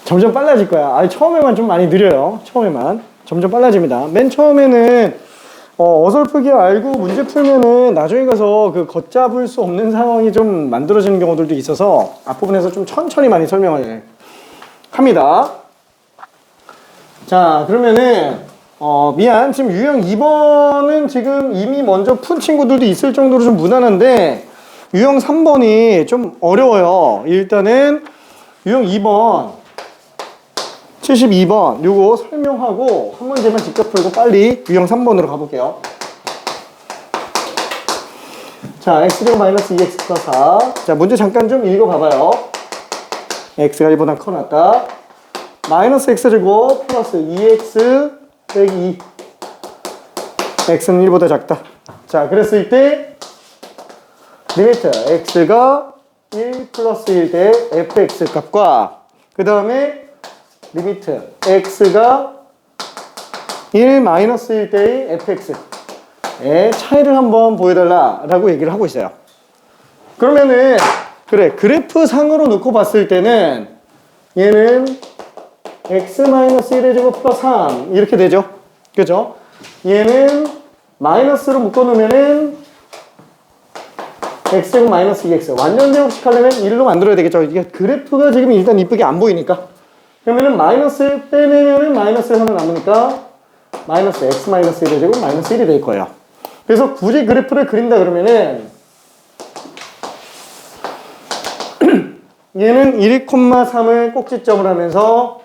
점점 빨라질 거야. 아, 처음에만 좀 많이 느려요. 처음에만. 점점 빨라집니다. 맨 처음에는 어설프게 알고 문제 풀면은 나중에 가서 그 걷잡을 수 없는 상황이 좀 만들어지는 경우들도 있어서 앞부분에서 좀 천천히 많이 설명을 합니다. 자, 그러면은 미안. 지금 유형 2번은 지금 이미 먼저 푼 친구들도 있을 정도로 좀 무난한데 유형 3번이 좀 어려워요. 일단은 유형 2번 72번 요거 설명하고 한 문제만 직접 풀고 빨리 유형 3번으로 가볼게요. 자, x제곱 마이너스 2x 플러스 4. 자, 문제 잠깐 좀 읽어봐봐요. x가 1보다 커놨다. 마이너스 x제곱 플러스 2x 빼기 2. x는 1보다 작다. 자, 그랬을 때 리미트 x가 1 플러스 1 대 fx 값과 그 다음에 리미트 x가 1 마이너스 1 대의 fx의 차이를 한번 보여달라 라고 얘기를 하고 있어요. 그러면은 그래, 그래프 상으로 놓고 봤을 때는 얘는 x 마이너스 1의 제곱 플러스 3 이렇게 되죠. 그죠? 얘는 마이너스로 묶어놓으면은 x제곱 마이너스 2x 완전 제곱식 하려면 1로 만들어야 되겠죠. 이게 그래프가 지금 일단 이쁘게 안 보이니까. 그러면은 마이너스 빼내면은 마이너스 하나 남으니까 마이너스 x 마이너스 1의 제곱 마이너스 1이 될 거예요. 그래서 굳이 그래프를 그린다 그러면은 얘는 1,3을 꼭지점을 하면서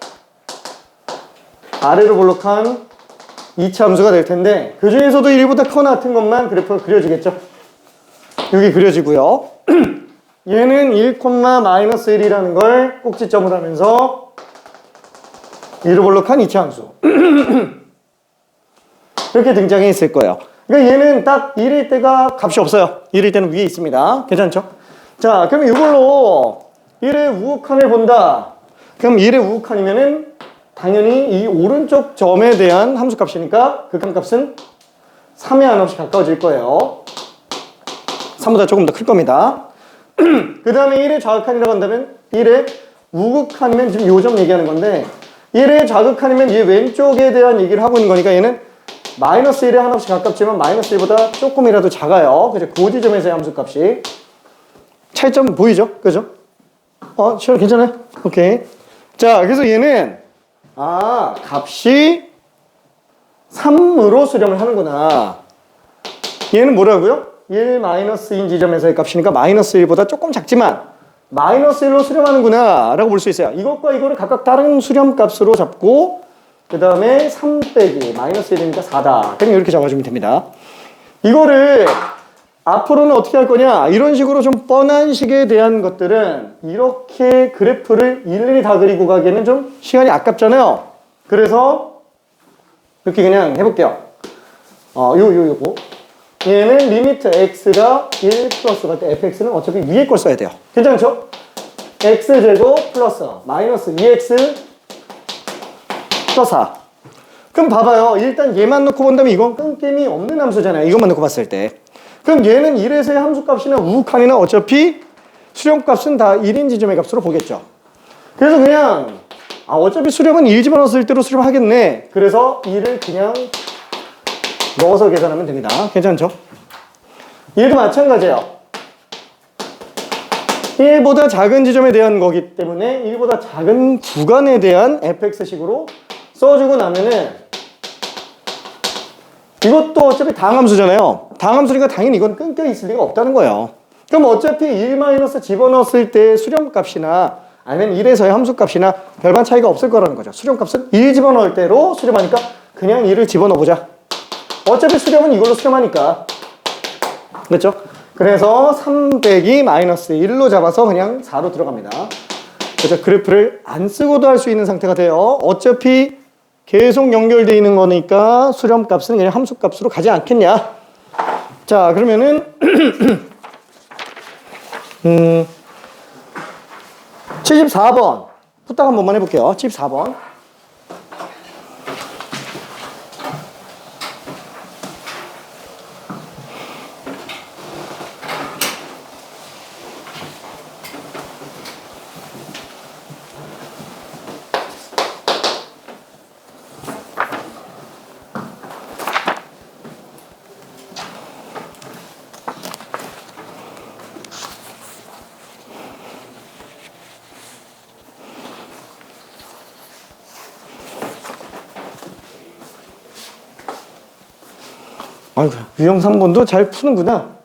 아래로 볼록한 2차 함수가 될 텐데 그 중에서도 1보다 커나 같은 것만 그래프가 그려지겠죠. 여기 그려지고요. 얘는 1, 마이너스 1이라는 걸 꼭지점을 하면서 위로 볼록한 2차 함수 이렇게 등장해 있을 거예요. 그러니까 얘는 딱 1일 때가 값이 없어요. 1일 때는 위에 있습니다. 괜찮죠? 자, 그럼 이걸로 1의 우극한을 본다. 그럼 1의 우극한이면은 당연히 이 오른쪽 점에 대한 함수값이니까 극한값은 3에 한없이 가까워질 거예요. 3보다 조금 더 클 겁니다. 그 다음에 1의 좌극한이라고 한다면 1의 우극한이면 지금 요 점 얘기하는 건데 1의 좌극한이면 얘 왼쪽에 대한 얘기를 하고 있는 거니까 얘는 마이너스 1에 한없이 가깝지만 마이너스 1보다 조금이라도 작아요. 그죠? 그 지점에서의 함수값이 차이점 보이죠? 그죠? 시원 괜찮아요? 오케이. 자, 그래서 얘는 값이 3으로 수렴을 하는구나. 얘는 뭐라고요? 1 마이너스인 지점에서의 값이니까 마이너스 1보다 조금 작지만 마이너스 1로 수렴하는구나 라고 볼 수 있어요. 이것과 이거를 각각 다른 수렴값으로 잡고 그 다음에 3 빼기 마이너스 1이니까 4다. 그냥 이렇게 잡아주면 됩니다. 이거를 앞으로는 어떻게 할 거냐, 이런 식으로 좀 뻔한 식에 대한 것들은 이렇게 그래프를 일일이 다 그리고 가기에는 좀 시간이 아깝잖아요. 그래서 이렇게 그냥 해볼게요. 요거 얘는 리미트 x가 1 플러스 갈 때 fx는 어차피 위에 걸 써야 돼요. 괜찮죠? x제곱 플러스 마이너스 2x 플러스 4. 그럼 봐봐요. 일단 얘만 놓고 본다면 이건 끊김이 없는 함수잖아요. 이것만 놓고 봤을 때. 그럼 얘는 1에서의 함수값이나 우극한이나 어차피 수렴값은 다 1인 지점의 값으로 보겠죠. 그래서 그냥 어차피 수렴은 1 집어넣었을 때로 수렴하겠네. 그래서 2를 그냥 넣어서 계산하면 됩니다. 괜찮죠? 얘도 마찬가지예요. 1보다 작은 지점에 대한 거기 때문에 1보다 작은 구간에 대한 fx식으로 써주고 나면은 이것도 어차피 당함수잖아요. 당함수니까 당연히 이건 끊겨 있을 리가 없다는 거예요. 그럼 어차피 1 마이너스 집어넣었을 때 수렴값이나 아니면 1에서의 함수값이나 별반 차이가 없을 거라는 거죠. 수렴값은 1 집어넣을 때로 수렴하니까 그냥 1을 집어넣어보자. 어차피 수렴은 이걸로 수렴하니까. 그렇죠? 그래서 3 빼기 마이너스 1로 잡아서 그냥 4로 들어갑니다. 그래서 그래프를 안 쓰고도 할 수 있는 상태가 돼요. 어차피 계속 연결되어 있는 거니까 수렴값은 그냥 함수값으로 가지 않겠냐. 자, 그러면은 74번 부탁 한 번만 해볼게요. 74번. 아이고, 유형 3번도 잘 푸는구나.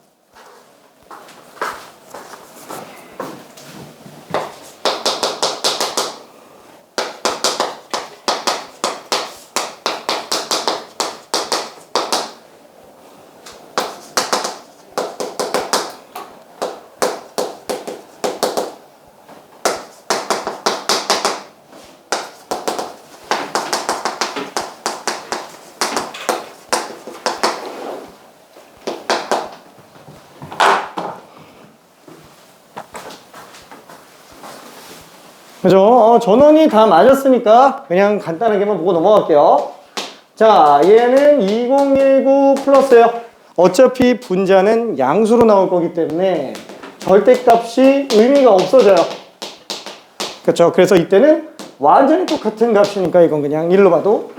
그죠? 전원이 다 맞았으니까 그냥 간단하게만 보고 넘어갈게요. 자, 얘는 2019 플러스예요. 어차피 분자는 양수로 나올 거기 때문에 절대값이 의미가 없어져요. 그렇죠? 그래서 이때는 완전히 똑같은 값이니까 이건 그냥 1로 봐도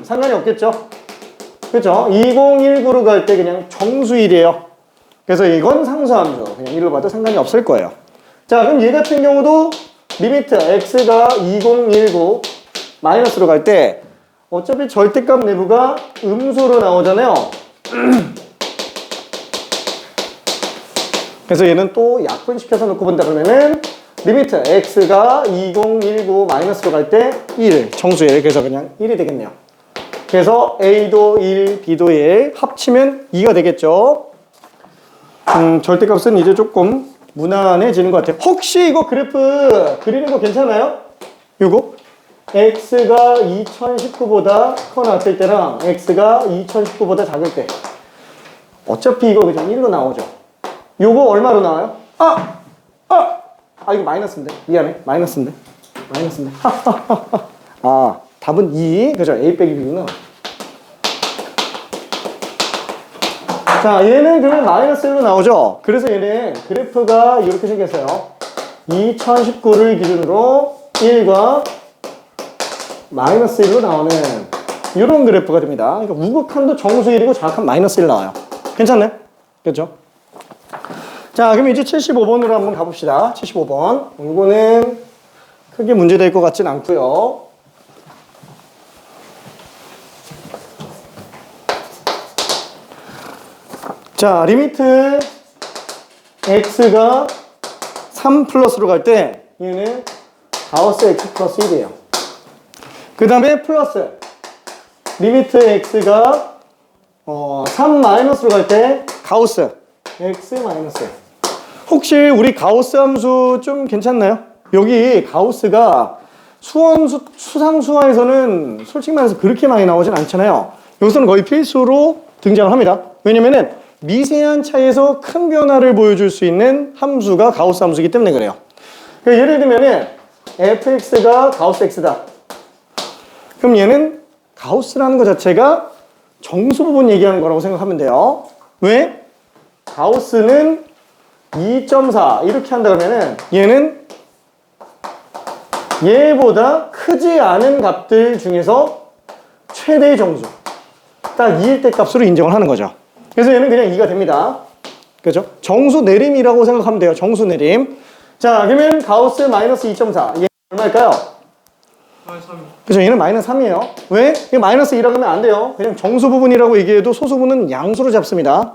상관이 없겠죠? 그렇죠? 2019로 갈 때 그냥 정수일이에요. 그래서 이건 상수함수. 그냥 1로 봐도 상관이 없을 거예요. 자, 그럼 얘 같은 경우도 리미트 x가 2019 마이너스로 갈 때 어차피 절대값 내부가 음수로 나오잖아요. 그래서 얘는 또 약분시켜서 놓고 본다 그러면은 리미트 x가 2019 마이너스로 갈 때 1, 정수 1. 그래서 그냥 1이 되겠네요. 그래서 a도 1, b도 1 합치면 2가 되겠죠. 절대값은 이제 조금 무난해지는 것 같아요. 혹시 이거 그래프 그리는 거 괜찮아요? 요거 x가 2019보다 커 나왔을 때랑 x가 2019보다 작을 때 어차피 이거 그냥 1로 나오죠. 요거 얼마로 나와요? 이거 마이너스인데 미안해. 마이너스인데 답은 2. 그죠? a 빼기 b구나. 자, 얘는 그러면 마이너스 1로 나오죠? 그래서 얘는 그래프가 이렇게 생겼어요. 2019를 기준으로 1과 마이너스 1로 나오는 이런 그래프가 됩니다. 그러니까 우극한도 정수 1이고 정확한 마이너스 1 나와요. 괜찮네? 그렇죠? 자, 그럼 이제 75번으로 한번 가봅시다. 75번. 이거는 크게 문제될 것 같진 않고요. 자, 리미트 x가 3 플러스로 갈 때 얘는 가우스 x 플러스 1이에요. 그 다음에 플러스 리미트 x가 3 마이너스로 갈 때 가우스 x 마이너스 1. 혹시 우리 가우스 함수 좀 괜찮나요? 여기 가우스가 수상수화에서는 솔직히 말해서 그렇게 많이 나오진 않잖아요. 여기서는 거의 필수로 등장을 합니다. 왜냐면은 미세한 차이에서 큰 변화를 보여줄 수 있는 함수가 가우스 함수이기 때문에 그래요. 그러니까 예를 들면은 fx가 가우스 x다. 그럼 얘는 가우스라는 것 자체가 정수 부분 얘기하는 거라고 생각하면 돼요. 왜? 가우스는 2.4 이렇게 한다 그러면은 얘는 얘보다 크지 않은 값들 중에서 최대의 정수 딱 2일 때 값으로 인정을 하는 거죠. 그래서 얘는 그냥 2가 됩니다. 그죠? 정수 내림이라고 생각하면 돼요. 정수 내림. 자, 그러면 가우스 마이너스 2.4. 얘 얼마일까요? 마이너스 3. 그죠? 얘는 마이너스 3이에요. 왜? 이거 마이너스 2라고 하면 안 돼요. 그냥 정수 부분이라고 얘기해도 소수분은 양수로 잡습니다.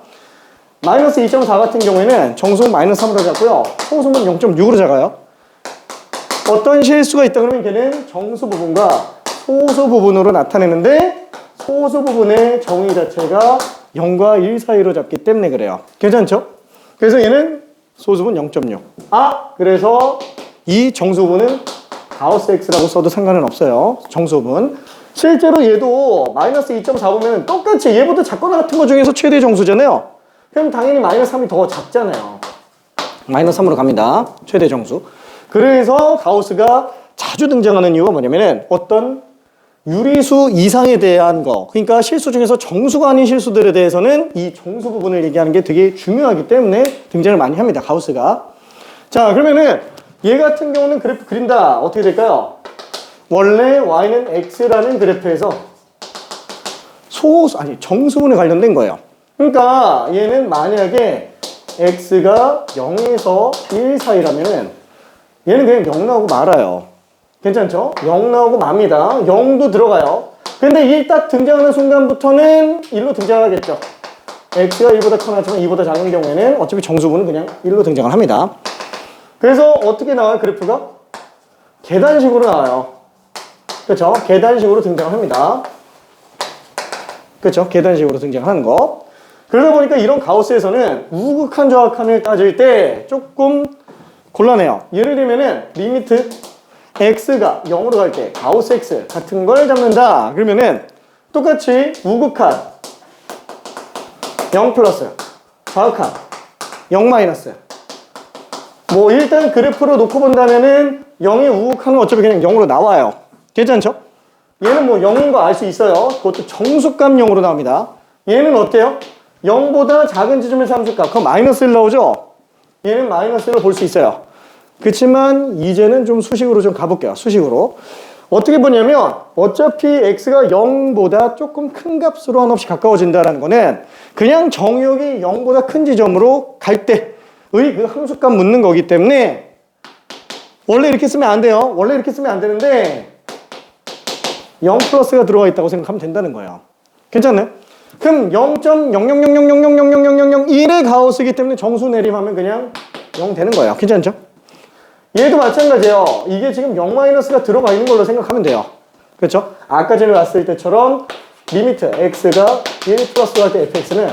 마이너스 2.4 같은 경우에는 정수는 마이너스 3으로 잡고요. 소수는 0.6으로 작아요. 어떤 실수가 있다 그러면 걔는 정수 부분과 소수 부분으로 나타내는데 소수 부분의 정의 자체가 0과 1 사이로 잡기 때문에 그래요. 괜찮죠? 그래서 얘는 소수분 0.6. 그래서 이 정수분은 가우스 x라고 써도 상관은 없어요. 정수분. 실제로 얘도 마이너스 2.4 보면 똑같이 얘보다 작거나 같은 거 중에서 최대 정수잖아요. 그럼 당연히 마이너스 3이 더 작잖아요. 마이너스 3으로 갑니다. 최대 정수. 그래서 가우스가 자주 등장하는 이유가 뭐냐면은 어떤 유리수 이상에 대한 거, 그러니까 실수 중에서 정수가 아닌 실수들에 대해서는 이 정수 부분을 얘기하는 게 되게 중요하기 때문에 등장을 많이 합니다. 가우스가. 자, 그러면은 얘 같은 경우는 그래프 그린다. 어떻게 될까요? 원래 y는 x라는 그래프에서 정수분에 관련된 거예요. 그러니까 얘는 만약에 x가 0에서 1 사이라면은 얘는 그냥 0 나오고 말아요. 괜찮죠? 0 나오고 맙니다. 0도 들어가요. 근데 1 딱 등장하는 순간부터는 1로 등장하겠죠. x가 1보다 커나지만 2보다 작은 경우에는 어차피 정수분은 그냥 1로 등장을 합니다. 그래서 어떻게 나와요, 그래프가? 계단식으로 나와요. 그렇죠? 계단식으로 등장을 합니다. 그렇죠? 계단식으로 등장하는 거. 그러다 보니까 이런 가우스에서는 우극한 저하칸을 따질 때 조금 곤란해요. 예를 들면은 리미트 x가 0으로 갈 때 가우스 x 같은 걸 잡는다. 그러면은 똑같이 우극한 0 플러스 좌극한 0 마이너스 뭐 일단 그래프로 놓고 본다면은 0의 우극한은 어차피 그냥 0으로 나와요. 괜찮죠? 얘는 뭐 0인 거 알 수 있어요. 그것도 정수값 0으로 나옵니다. 얘는 어때요? 0보다 작은 지점에서 함수값 그럼 마이너스 1 나오죠? 얘는 마이너스 1로 볼 수 있어요. 그렇지만 이제는 좀 수식으로 좀 가볼게요. 수식으로 어떻게 보냐면 어차피 x가 0보다 조금 큰 값으로 한없이 가까워진다는 거는 그냥 정역이 0보다 큰 지점으로 갈 때의 그 함수값 묻는 거기 때문에 원래 이렇게 쓰면 안 돼요. 원래 이렇게 쓰면 안 되는데 0 플러스가 들어가 있다고 생각하면 된다는 거예요. 괜찮나요? 그럼 0.00000000001의 가우스이기 때문에 정수 내림하면 그냥 0 되는 거예요. 괜찮죠? 얘도 마찬가지예요. 이게 지금 0-가 들어가 있는 걸로 생각하면 돼요. 그렇죠? 아까 전에 봤을 때처럼 리미트 x가 1 플러스 할 때 fx는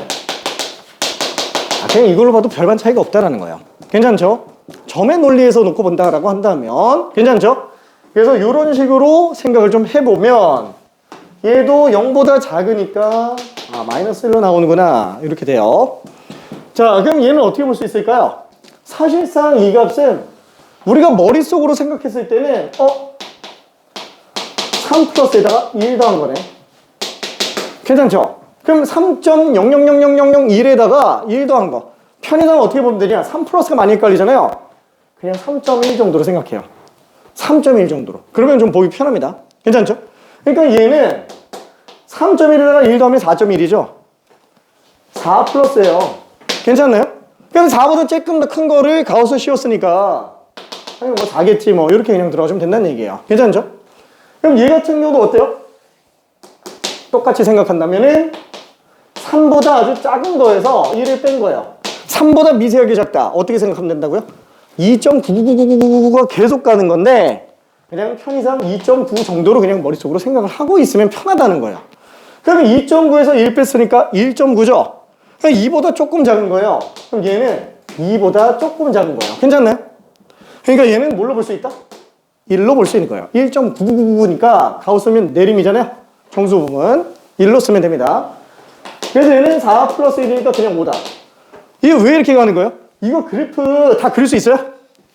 그냥 이걸로 봐도 별반 차이가 없다라는 거예요. 괜찮죠? 점의 논리에서 놓고 본다라고 한다면 괜찮죠? 그래서 이런 식으로 생각을 좀 해보면 얘도 0보다 작으니까 마이너스 1로 나오는구나 이렇게 돼요. 자, 그럼 얘는 어떻게 볼 수 있을까요? 사실상 이 값은 우리가 머릿속으로 생각했을 때는 3 플러스에다가 1 더한 거네. 괜찮죠? 그럼 3.000001에다가 1 더한 거 편의상 어떻게 보면 되냐? 3 플러스가 많이 헷갈리잖아요. 그냥 3.1 정도로 생각해요. 3.1 정도로. 그러면 좀 보기 편합니다. 괜찮죠? 그러니까 얘는 3.1에다가 1 더하면 4.1이죠? 4 플러스예요. 괜찮나요? 그럼 4보다 조금 더 큰 거를 가우스 씌웠으니까 아니 뭐 4겠지 뭐 이렇게 그냥 들어가주면 된다는 얘기예요. 괜찮죠? 그럼 얘 같은 경우도 어때요? 똑같이 생각한다면은 3보다 아주 작은 거에서 1을 뺀 거예요. 3보다 미세하게 작다. 어떻게 생각하면 된다고요? 2.9999999가 계속 가는 건데 그냥 편의상 2.9 정도로 그냥 머릿속으로 생각을 하고 있으면 편하다는 거예요. 그러면 2.9에서 1 뺐으니까 1.9죠? 그럼 2보다 조금 작은 거예요. 그럼 얘는 2보다 조금 작은 거예요. 괜찮나요? 그러니까 얘는 뭘로 볼 수 있다? 1로 볼 수 있는 거예요. 1.999니까 가우스면 내림이잖아요. 정수 부분 1로 쓰면 됩니다. 그래서 얘는 4 플러스 1이니까 그냥 5다. 이게 왜 이렇게 가는 거예요? 이거 그래프 다 그릴 수 있어요?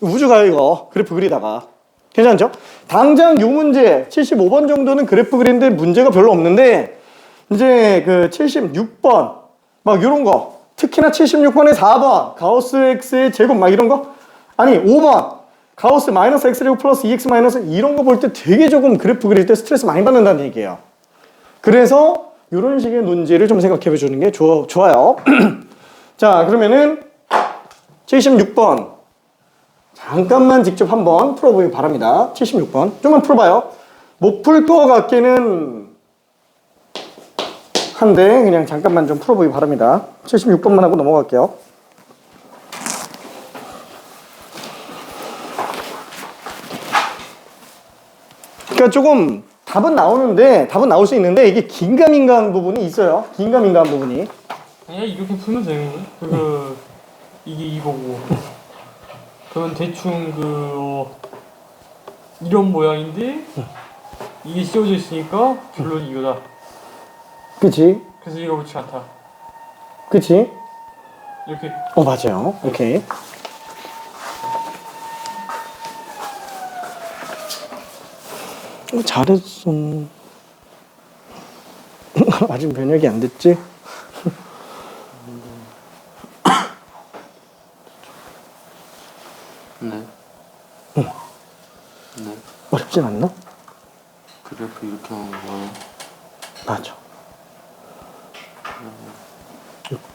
우주 가요 이거 그래프 그리다가. 괜찮죠? 당장 요 문제 75번 정도는 그래프 그리는데 문제가 별로 없는데 이제 그 76번 막 요런 거 특히나 76번에 4번 가우스 x의 제곱 막 이런 거 아니 5번 가우스 마이너스 x제곱 플러스 2x 마이너스 이런 거 볼 때 되게 조금 그래프 그릴 때 스트레스 많이 받는다는 얘기예요. 그래서 이런 식의 논지를 좀 생각해 주는 게 좋아요. 자, 그러면은 76번 잠깐만 직접 한번 풀어보기 바랍니다. 76번 좀만 풀어봐요. 못 풀 것 같기는 한데 그냥 잠깐만 좀 풀어보기 바랍니다. 76번만 하고 넘어갈게요. 그러니까 조금 답은 나오는데 답은 나올 수 있는데 이게 긴가민가한 부분이 있어요. 긴가민가한 부분이. 그냥 이렇게 풀면 되는 거예요. 이게 이거고. 그러면 대충 이런 모양인데 이게 씌워져 있으니까 결론이 이거다. 그치? 그래서 이거 그렇지 않다. 그치? 이렇게. 맞아요. 오케이. 잘했어. 아직 면역이 안 됐지? 네. 응. 네. 어렵진 않나? 그래프 이렇게 하는 거예요. 맞아.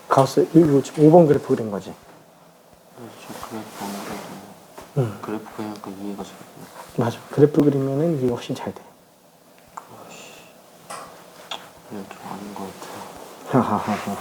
가우스 이거 지금 5번 그래프 그린 거지? 저 그래프 안 그래도 응. 그래프 그러니까 이해가 잘 돼. 맞아. 그래프 그리면은 이게 훨씬 잘 돼. 그냥 좀 아닌 것 같아요. 하하하하.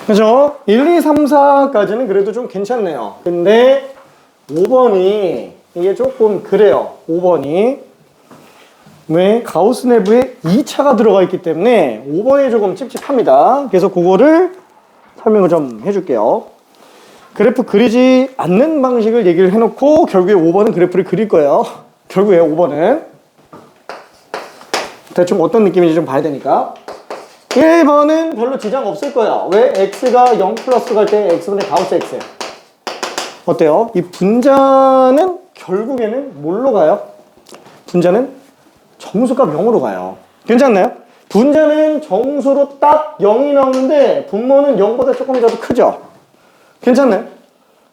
그죠? 1, 2, 3, 4까지는 그래도 좀 괜찮네요. 근데 5번이 이게 조금 그래요. 5번이 왜 가우스 내부에 2차가 들어가 있기 때문에 5번이 조금 찝찝합니다. 그래서 그거를 설명을 좀 해줄게요. 그래프 그리지 않는 방식을 얘기를 해놓고 결국에 5번은 그래프를 그릴 거예요. 결국에 5번은 대충 어떤 느낌인지 좀 봐야 되니까 1번은 별로 지장 없을 거예요. 왜? x가 0 플러스 갈 때 x분의 가우스 x 어때요? 이 분자는 결국에는 뭘로 가요? 분자는 정수값 0으로 가요. 괜찮나요? 분자는 정수로 딱 0이 나오는데 분모는 0보다 조금이라도 크죠? 괜찮나요?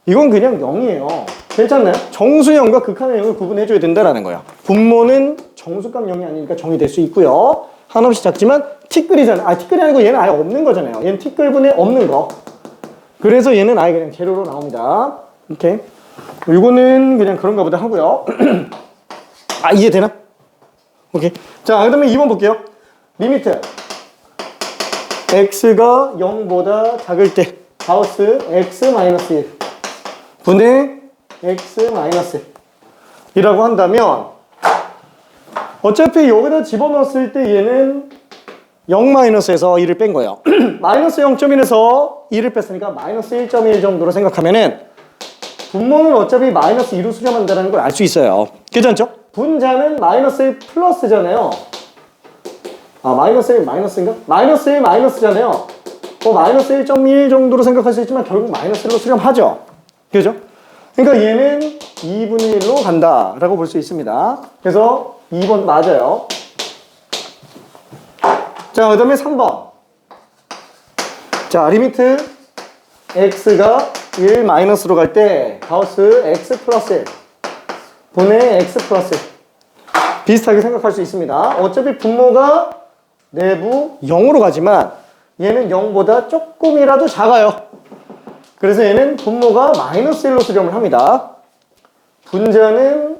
이건 그냥 0이에요. 괜찮나요? 정수의 0과 극한의 0을 구분해줘야 된다는 거예요. 분모는 정수값 0이 아니니까 0이 될 수 있고요. 한없이 작지만 티끌이잖아요. 아, 티끌이 아니고 얘는 아예 없는 거잖아요. 얘는 티끌분에 없는 거. 그래서 얘는 아예 그냥 제로로 나옵니다. 오케이. 이거는 그냥 그런가 보다 하고요. 아, 이해되나? 오케이. 자, 그 다음에 2번 볼게요. 리미트. x가 0보다 작을 때 가우스 x-1 분의 x-1 이라고 한다면 어차피 여기다 집어넣었을 때 얘는 0-에서 1을 뺀 거예요. 마이너스 0.1에서 2를 뺐으니까 마이너스 1.1 정도로 생각하면은 분모는 어차피 마이너스 2로 수렴한다는 걸 알 수 있어요. 괜찮죠? 분자는 마이너스 1 플러스잖아요. 아, 마이너스 1 마이너스인가? 마이너스 1 마이너스잖아요. 마이너스 1.1 정도로 생각할 수 있지만 결국 마이너스 1로 수렴하죠. 그죠? 그러니까 얘는 2분의 1로 간다라고 볼 수 있습니다. 그래서 2번 맞아요. 자, 그 다음에 3번. 자, 리미트 x가 1 마이너스로 갈 때 가우스 x 플러스 1 분의 x 플러스 1 비슷하게 생각할 수 있습니다. 어차피 분모가 내부 0으로 가지만 얘는 0보다 조금이라도 작아요. 그래서 얘는 분모가 마이너스 1로 수렴을 합니다. 분자는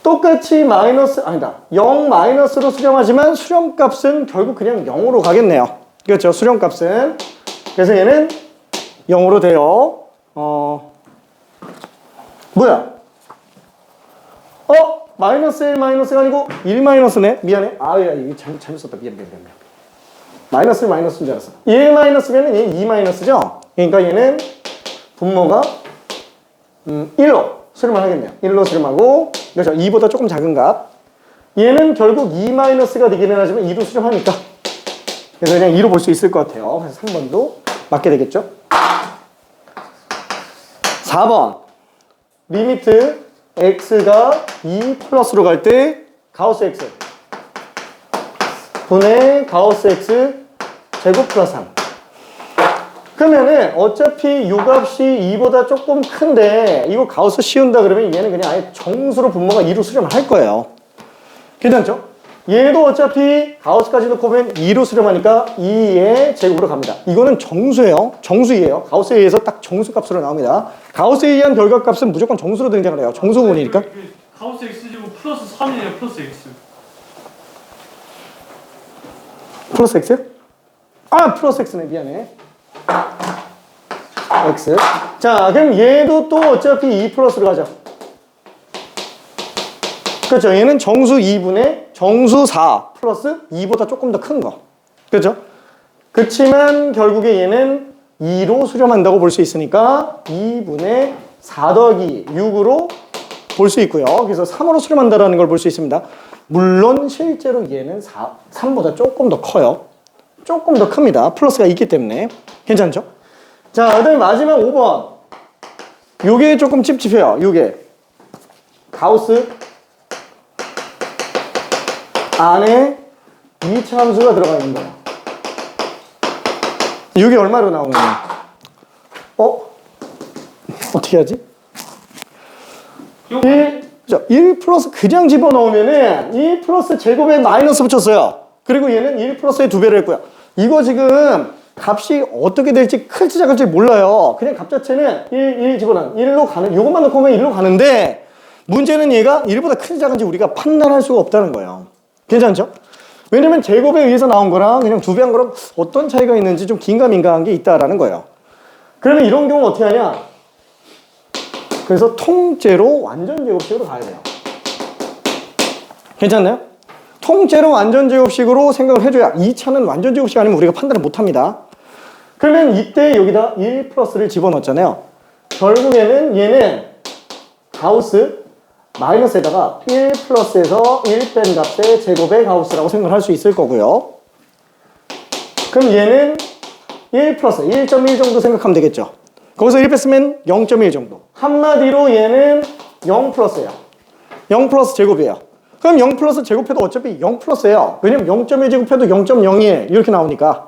똑같이 아니다. 0 마이너스로 수렴하지만 수렴값은 결국 그냥 0으로 가겠네요. 그렇죠. 수렴값은. 그래서 얘는 0으로 돼요. 뭐야? 마이너스 1 마이너스가 아니고 1 마이너스네? 미안해. 아, 야, 이거 잘못 썼다. 미안. 마이너스 1 마이너스인 줄 알았어. 1 마이너스면 얘 2 마이너스죠? 그러니까 얘는 분모가 1로 수렴을 하겠네요. 1로 수렴하고, 그렇죠. 2보다 조금 작은 값. 얘는 결국 2 마이너스가 되기는 하지만 2로 수렴하니까. 그래서 그냥 2로 볼 수 있을 것 같아요. 그래서 3번도 맞게 되겠죠. 4번. 리미트 x가 2 플러스로 갈 때 가우스 x 분의 가우스 x 제곱 플러스 3. 그러면은 어차피 요 값이 2보다 조금 큰데 이거 가우스 씌운다 그러면 얘는 그냥 아예 정수로 분모가 2로 수렴을 할 거예요. 괜찮죠? 얘도 어차피 가우스까지 놓고 보면 2로 수렴하니까 2의 제곱으로 갑니다. 이거는 정수예요. 정수이에요. 가우스에 의해서 딱 정수값으로 나옵니다. 가우스에 의한 결과값은 무조건 정수로 등장을 해요. 정수 부분이니까. 가우스 x제곱 플러스 3이에요. 플러스 x. 플러스 x? 아, 플러스 x네. 미안해. x. 자, 그럼 얘도 또 어차피 2 플러스로 가죠. 그렇죠. 얘는 정수 2분의 정수 4 플러스 2보다 조금 더 큰 거. 그렇죠? 그렇지만 결국에 얘는 2로 수렴한다고 볼 수 있으니까 2분의 4 더하기 6으로 볼 수 있고요. 그래서 3으로 수렴한다는 걸 볼 수 있습니다. 물론 실제로 얘는 3보다 조금 더 커요. 조금 더 큽니다. 플러스가 있기 때문에. 괜찮죠? 자, 그 다음에 마지막 5번. 요게 조금 찝찝해요. 요게. 가우스 안에 2차 함수가 들어가 있는 거예요. 이게 얼마로 나오느냐? 어떻게 하지? 1 플러스 그냥 집어넣으면은 1 플러스 제곱에 마이너스 붙였어요. 그리고 얘는 1 플러스의 2배를 했고요. 이거 지금 값이 어떻게 될지 클지 작을지 몰라요. 그냥 값 자체는 1 집어넣으면 1로 가는, 이것만 넣고 보면 1로 가는데 문제는 얘가 1보다 큰지 작은지 우리가 판단할 수가 없다는 거예요. 괜찮죠? 왜냐면 제곱에 의해서 나온 거랑 그냥 2배 한 거랑 어떤 차이가 있는지 좀 긴가민가한 게 있다라는 거예요. 그러면 이런 경우 어떻게 하냐? 그래서 통째로 완전 제곱식으로 가야 돼요. 괜찮나요? 통째로 완전 제곱식으로 생각을 해줘야 2차는 완전 제곱식 아니면 우리가 판단을 못합니다. 그러면 이때 여기다 1 플러스를 집어넣었잖아요. 결국에는 얘는 가우스 마이너스에다가 1 플러스에서 1 뺀 값의 제곱의 가우스라고 생각을 할 수 있을 거고요. 그럼 얘는 1 플러스 1.1 정도 생각하면 되겠죠. 거기서 1 뺐으면 0.1 정도. 한마디로 얘는 0 플러스예요. 0 플러스 제곱이에요. 그럼 0 플러스 제곱해도 어차피 0 플러스예요. 왜냐면 0.1 제곱해도 0.01 이렇게 나오니까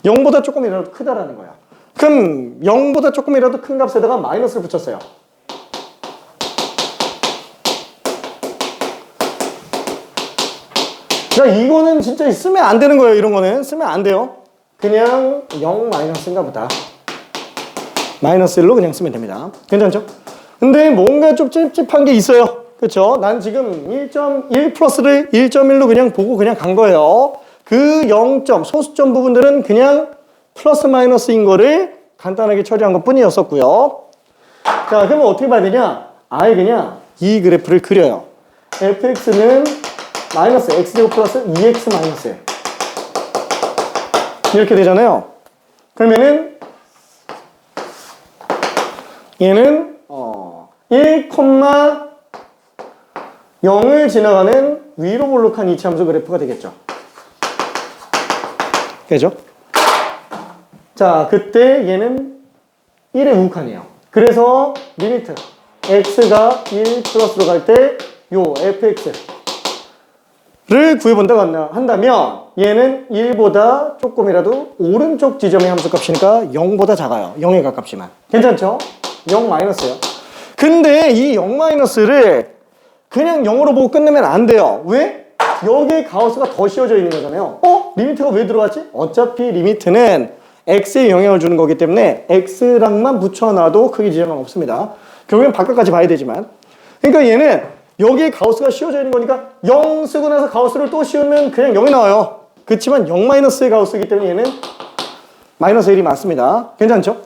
0보다 조금이라도 크다라는 거야. 그럼 0보다 조금이라도 큰 값에다가 마이너스를 붙였어요. 자, 이거는 진짜 쓰면 안 되는 거예요. 이런 거는 쓰면 안 돼요. 그냥 0 마이너스인가 보다. 마이너스 1로 그냥 쓰면 됩니다. 괜찮죠? 근데 뭔가 좀 찝찝한 게 있어요. 그쵸? 난 지금 1.1 플러스를 1.1로 그냥 보고 그냥 간 거예요. 그 0점, 소수점 부분들은 그냥 플러스 마이너스인 거를 간단하게 처리한 것 뿐이었었고요. 자, 그러면 어떻게 봐야 되냐? 아예 그냥 이 그래프를 그려요. fx는 마이너스 x제곱 플러스 2x 마이너스 이렇게 되잖아요. 그러면은 얘는 1,0을 지나가는 위로 볼록한 이차함수 그래프가 되겠죠. 그죠? 자, 그때 얘는 1의 우극한이에요. 그래서 리미트 x가 1 플러스로 갈 때 요 fx를 구해본다고 한다면 얘는 1보다 조금이라도 오른쪽 지점의 함수값이니까 0보다 작아요. 0에 가깝지만. 괜찮죠? 0 마이너스예요. 근데 이 0 마이너스를 그냥 0으로 보고 끝내면 안 돼요. 왜? 여기에 가우스가 더 씌워져 있는 거잖아요. 리미트가 왜 들어갔지? 어차피 리미트는 x에 영향을 주는 거기 때문에 x랑만 붙여놔도 크게 지장은 없습니다. 결국엔 바깥까지 봐야 되지만. 그러니까 얘는 여기에 가우스가 씌워져 있는 거니까 0 쓰고 나서 가우스를 또 씌우면 그냥 0이 나와요. 그렇지만 0 마이너스의 가우스이기 때문에 얘는 마이너스 1이 맞습니다. 괜찮죠?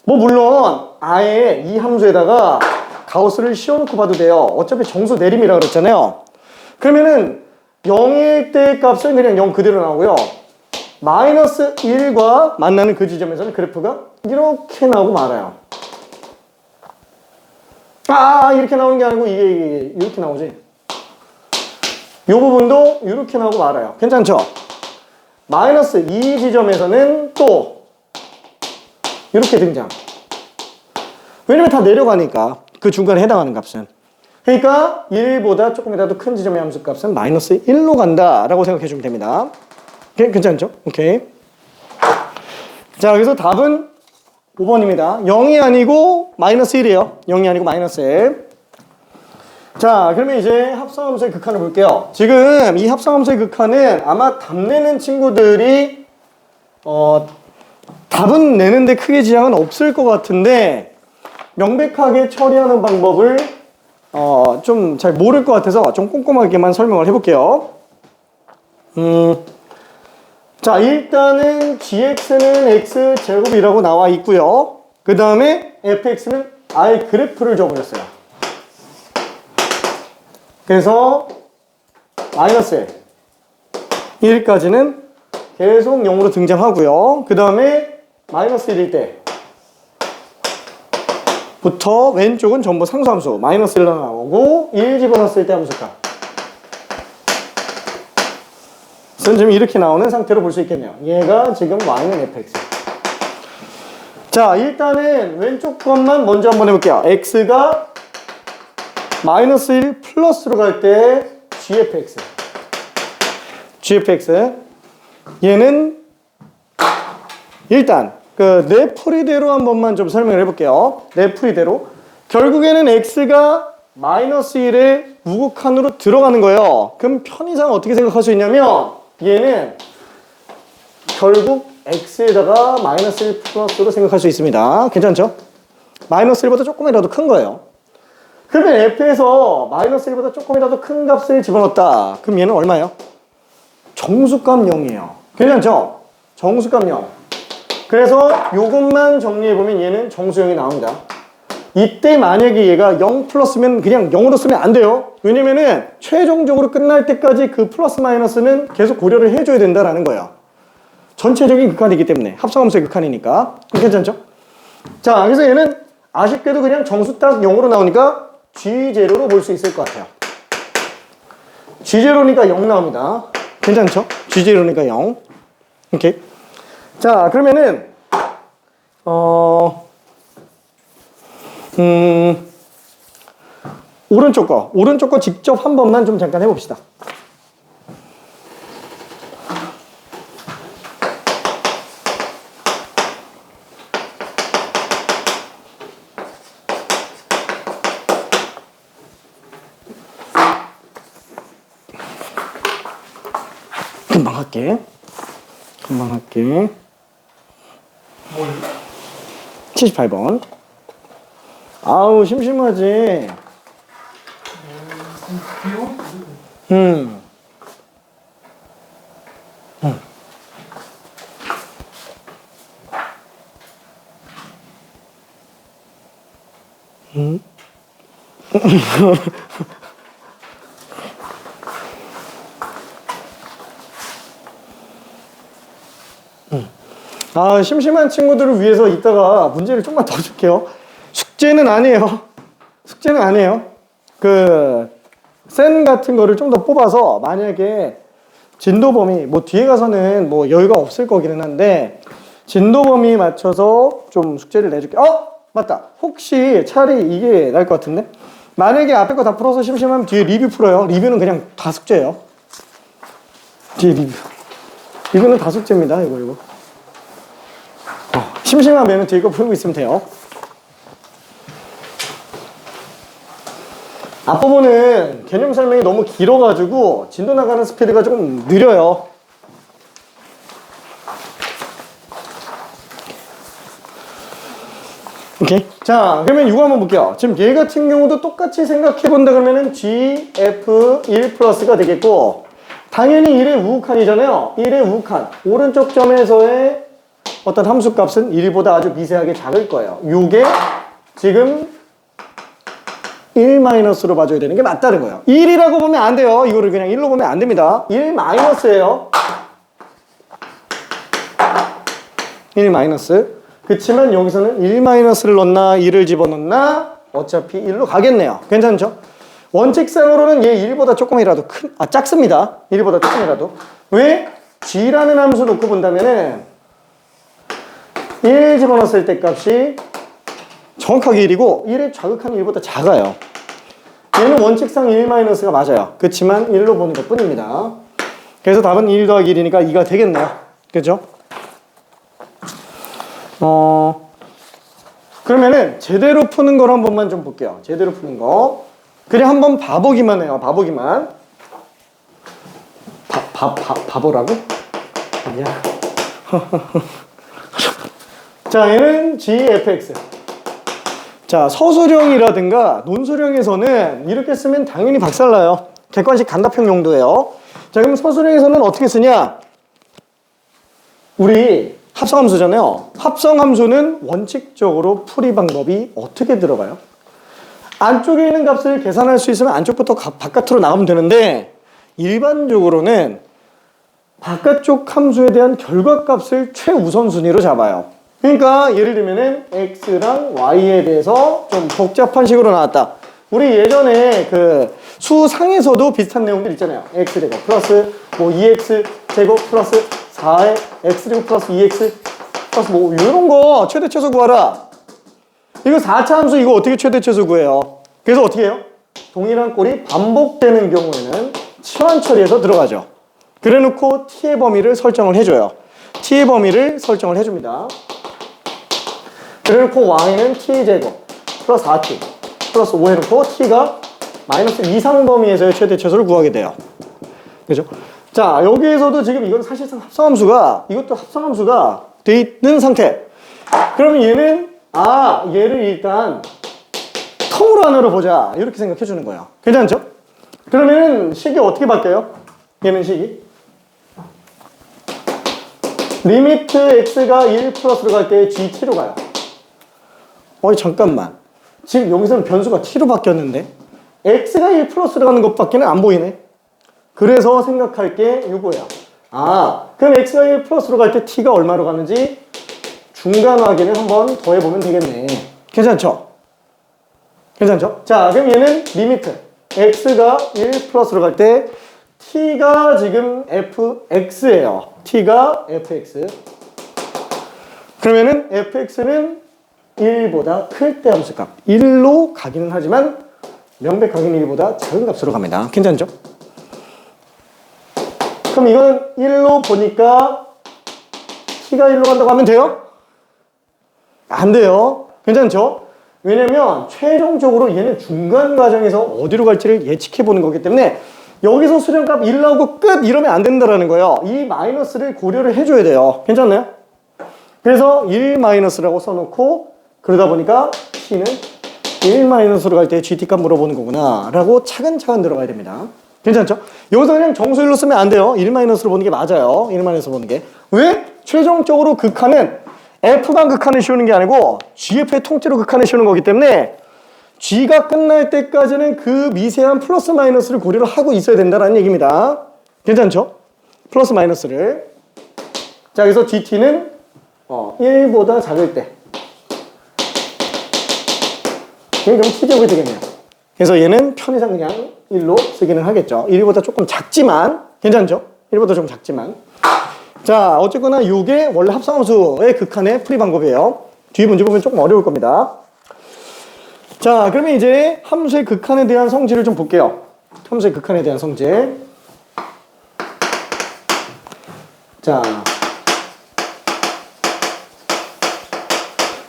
뭐 물론 아예 이 함수에다가 가우스를 씌워놓고 봐도 돼요. 어차피 정수 내림이라 그랬잖아요. 그러면은 0일 때 값은 그냥 0 그대로 나오고요. 마이너스 1과 만나는 그 지점에서는 그래프가 이렇게 나오고 말아요. 이렇게 나오는 게 아니고 이게 이렇게 나오지. 이 부분도 이렇게 나오고 말아요. 괜찮죠? 마이너스 2 지점에서는 또 이렇게 등장. 왜냐면 다 내려가니까 그 중간에 해당하는 값은. 그러니까 1보다 조금이라도 큰 지점의 함수 값은 마이너스 1로 간다라고 생각해 주면 됩니다. 괜찮죠? 오케이. 자, 그래서 답은 5번입니다. 0이 아니고 마이너스 1이에요. 0이 아니고 마이너스 1. 자, 그러면 이제 합성함수의 극한을 볼게요. 지금 이 합성함수의 극한은 아마 답 내는 친구들이 답은 내는데 크게 지장은 없을 것 같은데 명백하게 처리하는 방법을 좀 잘 모를 것 같아서 좀 꼼꼼하게만 설명을 해볼게요. 자, 일단은 gx는 x제곱이라고 나와 있고요. 그 다음에 fx는 아예 그래프를 줘버렸어요. 그래서 마이너스 1까지는 계속 0으로 등장하고요. 그 다음에 마이너스 1일 때부터 왼쪽은 전부 상수함수 마이너스 1로 나오고 1 집어넣었을 때 함수값. 지금 이렇게 나오는 상태로 볼 수 있겠네요. 얘가 지금 y는 fx. 자, 일단은 왼쪽 것만 먼저 한번 해볼게요. x가 마이너스 1 플러스로 갈 때 gfx. gfx. 얘는 일단 그 내풀이대로 한 번만 좀 설명을 해볼게요. 내풀이대로. 결국에는 x가 마이너스 1의 우극한으로 들어가는 거예요. 그럼 편의상 어떻게 생각할 수 있냐면 얘는 결국 x에다가 마이너스 1 플러스로 생각할 수 있습니다. 괜찮죠? 마이너스 1보다 조금이라도 큰 거예요. 그러면 f에서 마이너스 1보다 조금이라도 큰 값을 집어넣었다. 그럼 얘는 얼마예요? 정수값 0이에요. 괜찮죠? 정수값 0. 그래서 요것만 정리해보면 얘는 정수형이 나옵니다. 이때 만약에 얘가 0 플러스면 그냥 0으로 쓰면 안 돼요. 왜냐면은 최종적으로 끝날 때까지 그 플러스 마이너스는 계속 고려를 해줘야 된다라는 거예요. 전체적인 극한이기 때문에 합성함수의 극한이니까. 괜찮죠? 자, 그래서 얘는 아쉽게도 그냥 정수 딱 0으로 나오니까 G0로 볼 수 있을 것 같아요. G0니까 0 나옵니다. 괜찮죠? G0니까 0. 오케이. 자, 그러면은 오른쪽 거 직접 한 번만 좀 잠깐 해봅시다. 금방 할게. 뭘? 78번. 아우, 심심하지. 귀여워? 음. 아, 심심한 친구들을 위해서 이따가 문제를 좀만 더 줄게요. 숙제는 아니에요. 센 같은 거를 좀 더 뽑아서 만약에 진도 범위, 뭐 뒤에 가서는 뭐 여유가 없을 거기는 한데 진도 범위 맞춰서 좀 숙제를 내줄게. 맞다. 혹시 차라리 이게 나을 것 같은데? 만약에 앞에 거 다 풀어서 심심하면 뒤에 리뷰 풀어요. 리뷰는 그냥 다 숙제예요. 뒤에 리뷰는 다 숙제입니다. 이거. 심심하면 뒤에 거 풀고 있으면 돼요. 앞부분은 개념 설명이 너무 길어가지고 진도 나가는 스피드가 조금 느려요. 오케이. 자, 그러면 이거 한번 볼게요. 지금 얘 같은 경우도 똑같이 생각해본다 그러면은 GF1 플러스가 되겠고, 당연히 1의 우극한이잖아요. 1의 우극한. 오른쪽 점에서의 어떤 함수값은 1보다 아주 미세하게 작을 거예요. 요게 지금 1-로 봐줘야 되는 게 맞다는 거예요. 1이라고 보면 안 돼요. 이거를 그냥 1로 보면 안 됩니다. 1-예요. 1-. 그치만 여기서는 1-를 넣나 1을 집어넣나 어차피 1로 가겠네요. 괜찮죠? 원칙상으로는 얘 1보다 조금이라도 작습니다. 1보다 조금이라도. 왜? G라는 함수 놓고 본다면은 1 집어넣었을 때 값이 정확하게 1이고 1의 좌극한 1보다 작아요. 얘는 원칙상 1-가 맞아요. 그치만 1로 보는 것 뿐입니다. 그래서 답은 1 더하기 1이니까 2가 되겠네요. 그죠? 그러면은 제대로 푸는 걸 한 번만 좀 볼게요. 제대로 푸는 거. 그냥 한번 봐보기만 해요. 봐보기만. 바보라고? 아니야. 자, 얘는 GFX. 자, 서술형이라든가 논술형에서는 이렇게 쓰면 당연히 박살나요. 객관식 단답형 용도예요. 자, 그럼 서술형에서는 어떻게 쓰냐? 우리 합성함수잖아요. 합성함수는 원칙적으로 풀이 방법이 어떻게 들어가요? 안쪽에 있는 값을 계산할 수 있으면 안쪽부터 바깥으로 나가면 되는데 일반적으로는 바깥쪽 함수에 대한 결과값을 최우선순위로 잡아요. 그러니까 예를 들면은 x랑 y에 대해서 좀 복잡한 식으로 나왔다. 우리 예전에 그 수상에서도 비슷한 내용들 있잖아요. x제곱 플러스 뭐 2x 제곱 플러스 4의 x제곱 플러스 2x 플러스 뭐 이런 거 최대 최소 구하라. 이거 4차 함수 이거 어떻게 최대 최소 구해요? 그래서 어떻게 해요? 동일한 꼴이 반복되는 경우에는 치환 처리해서 들어가죠. 그래놓고 t의 범위를 설정을 해줘요. t의 범위를 설정을 해줍니다. 그래놓고 y는 t제곱 플러스 4t 플러스 5 해놓고 t가 마이너스 이상 범위에서의 최대 최소를 구하게 돼요. 그죠? 자, 여기에서도 지금 이건 사실상 합성함수가 이것도 합성함수가 돼 있는 상태. 그러면 얘는 얘를 일단 통으로 하나로 보자 이렇게 생각해 주는 거예요. 괜찮죠? 그러면 식이 어떻게 바뀌어요? 얘는 식이 리미트 x가 1 플러스로 갈 때 gt로 가요. 잠깐만. 지금 여기서는 변수가 t로 바뀌었는데 x가 1 플러스로 가는 것밖에는 안 보이네. 그래서 생각할 게 이거야. 그럼 x가 1 플러스로 갈 때 t가 얼마로 가는지 중간 확인을 한번 더 해보면 되겠네. 괜찮죠? 괜찮죠? 자, 그럼 얘는 리미트 x가 1 플러스로 갈 때 t가 지금 fx예요. t가 fx. 그러면은 fx는 1보다 클 때 함수값 1로 가기는 하지만 명백하게는 1보다 작은 값으로 갑니다. 괜찮죠? 그럼 이건 1로 보니까 t가 1로 간다고 하면 돼요? 안 돼요. 괜찮죠? 왜냐면 최종적으로 얘는 중간 과정에서 어디로 갈지를 예측해 보는 거기 때문에 여기서 수렴값 1 나오고 끝 이러면 안 된다라는 거예요. 이 마이너스를 고려를 해줘야 돼요. 괜찮나요? 그래서 1 마이너스라고 써놓고 그러다 보니까 t는 1 마이너스로 갈 때 gt값 물어보는 거구나 라고 차근차근 들어가야 됩니다. 괜찮죠? 여기서 그냥 정수일로 쓰면 안 돼요. 1 마이너스로 보는 게 맞아요. 1 마이너스로 보는 게. 왜? 최종적으로 극한은 f만 극한을 씌우는 게 아니고 gf의 통째로 극한을 씌우는 거기 때문에 g가 끝날 때까지는 그 미세한 플러스 마이너스를 고려를 하고 있어야 된다는 얘기입니다. 괜찮죠? 플러스 마이너스를. 자, 그래서 gt는 1보다 작을 때. 이게 좀 t제곱이 되겠네요. 그래서 얘는 편의상 그냥 1로 쓰기는 하겠죠. 1보다 조금 작지만, 괜찮죠? 1보다 좀 작지만. 자, 어쨌거나 이게 원래 합성함수의 극한의 풀이 방법이에요. 뒤에 문제 보면 조금 어려울 겁니다. 자, 그러면 이제 함수의 극한에 대한 성질을 좀 볼게요. 함수의 극한에 대한 성질. 자,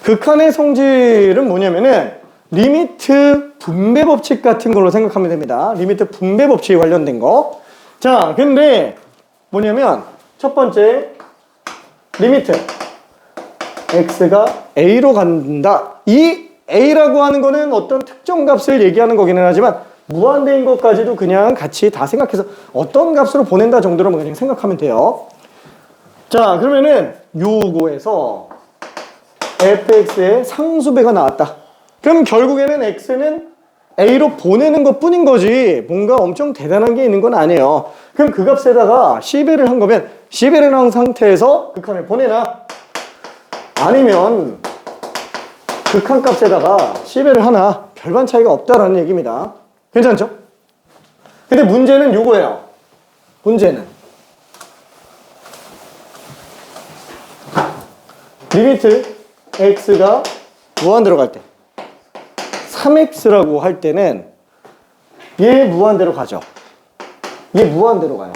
극한의 성질은 뭐냐면은 리미트 분배 법칙 같은 걸로 생각하면 됩니다. 리미트 분배 법칙에 관련된 거. 자, 근데 뭐냐면 첫 번째 리미트 x가 a로 간다. 이 a라고 하는 거는 어떤 특정 값을 얘기하는 거기는 하지만 무한대인 것까지도 그냥 같이 다 생각해서 어떤 값으로 보낸다 정도로 그냥 생각하면 돼요. 자, 그러면은 요거에서 fx의 상수배가 나왔다. 그럼 결국에는 x는 a로 보내는 것 뿐인 거지 뭔가 엄청 대단한 게 있는 건 아니에요. 그럼 그 값에다가 c배를 한 거면 c배를 한 상태에서 극한을 보내나? 아니면 극한 값에다가 c배를 하나 별반 차이가 없다라는 얘기입니다. 괜찮죠? 근데 문제는 요거예요. 문제는 리미트 x가 무한대로 갈 때 3x라고 할 때는 얘 무한대로 가죠. 얘 무한대로 가요.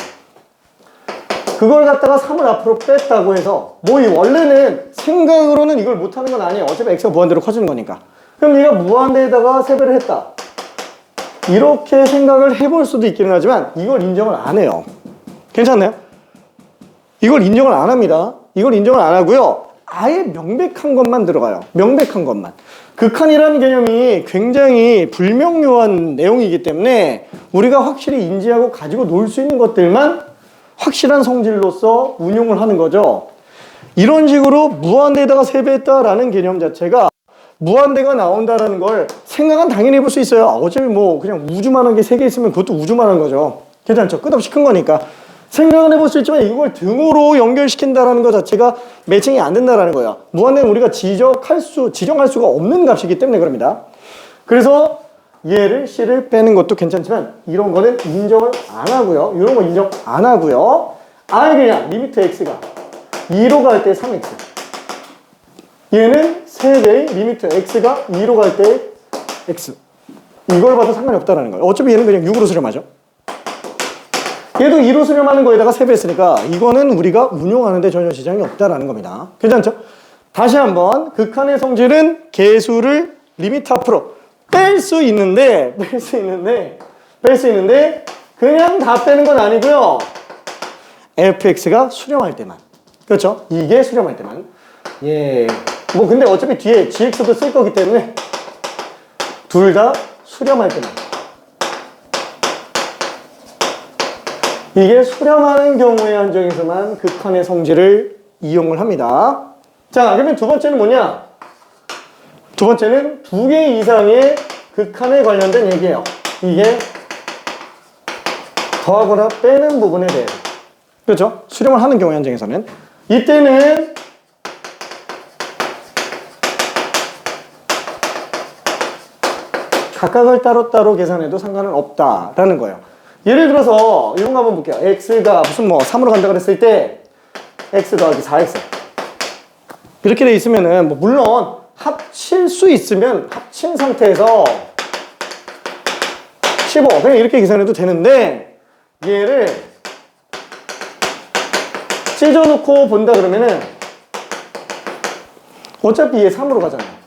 그걸 갖다가 3을 앞으로 뺐다고 해서 뭐 이 원래는 생각으로는 이걸 못하는 건 아니에요. 어차피 x가 무한대로 커지는 거니까. 그럼 얘가 무한대에다가 3배를 했다. 이렇게 생각을 해볼 수도 있기는 하지만 이걸 인정을 안 해요. 괜찮나요? 이걸 인정을 안 합니다. 이걸 인정을 안 하고요. 아예 명백한 것만 들어가요. 명백한 것만. 극한이라는 개념이 굉장히 불명료한 내용이기 때문에 우리가 확실히 인지하고 가지고 놀 수 있는 것들만 확실한 성질로서 운용을 하는 거죠. 이런 식으로 무한대에다가 3배했다라는 개념 자체가 무한대가 나온다라는 걸 생각은 당연히 해볼 수 있어요. 어차피 뭐 그냥 우주만한 게 3개 있으면 그것도 우주만한 거죠. 괜찮죠? 끝없이 큰 거니까. 생각은 해볼 수 있지만 이걸 등호로 연결시킨다라는 것 자체가 매칭이 안 된다라는 거예요. 무한대는 우리가 지정할 수가 없는 값이기 때문에 그럽니다. 그래서 얘를 C를 빼는 것도 괜찮지만 이런 거는 인정을 안 하고요. 이런 거 인정 안 하고요. 아예 그냥 리미트 x가 2로 갈 때 3x. 얘는 3배의 리미트 x가 2로 갈 때 x. 이걸 봐도 상관이 없다라는 거예요. 어차피 얘는 그냥 6으로 수렴하죠. 얘도 2로 수렴하는 거에다가 3배 했으니까 이거는 우리가 운용하는데 전혀 지장이 없다라는 겁니다. 괜찮죠? 다시 한번 극한의 성질은 개수를 리미트 앞으로 뺄 수 있는데 그냥 다 빼는 건 아니고요. fx가 수렴할 때만. 그렇죠? 이게 수렴할 때만. 예. 뭐 근데 어차피 뒤에 gx도 쓸 거기 때문에 둘 다 수렴할 때만. 이게 수렴하는 경우에 한정에서만 극한의 성질을 이용을 합니다. 자, 그러면 두 번째는 뭐냐? 두 번째는 두 개 이상의 극한에 관련된 얘기예요. 이게 더하거나 빼는 부분에 대해서. 그렇죠? 수렴을 하는 경우 현장에서는. 이때는 각각을 따로따로 계산해도 상관은 없다라는 거예요. 예를 들어서 이런 거 한번 볼게요. x가 무슨 뭐 3으로 간다 그랬을 때 x 더하기 4x 이렇게 돼 있으면은 뭐 물론 합칠 수 있으면 합친 상태에서 15 그냥 이렇게 계산해도 되는데 얘를 찢어놓고 본다 그러면은 어차피 얘 3으로 가잖아요.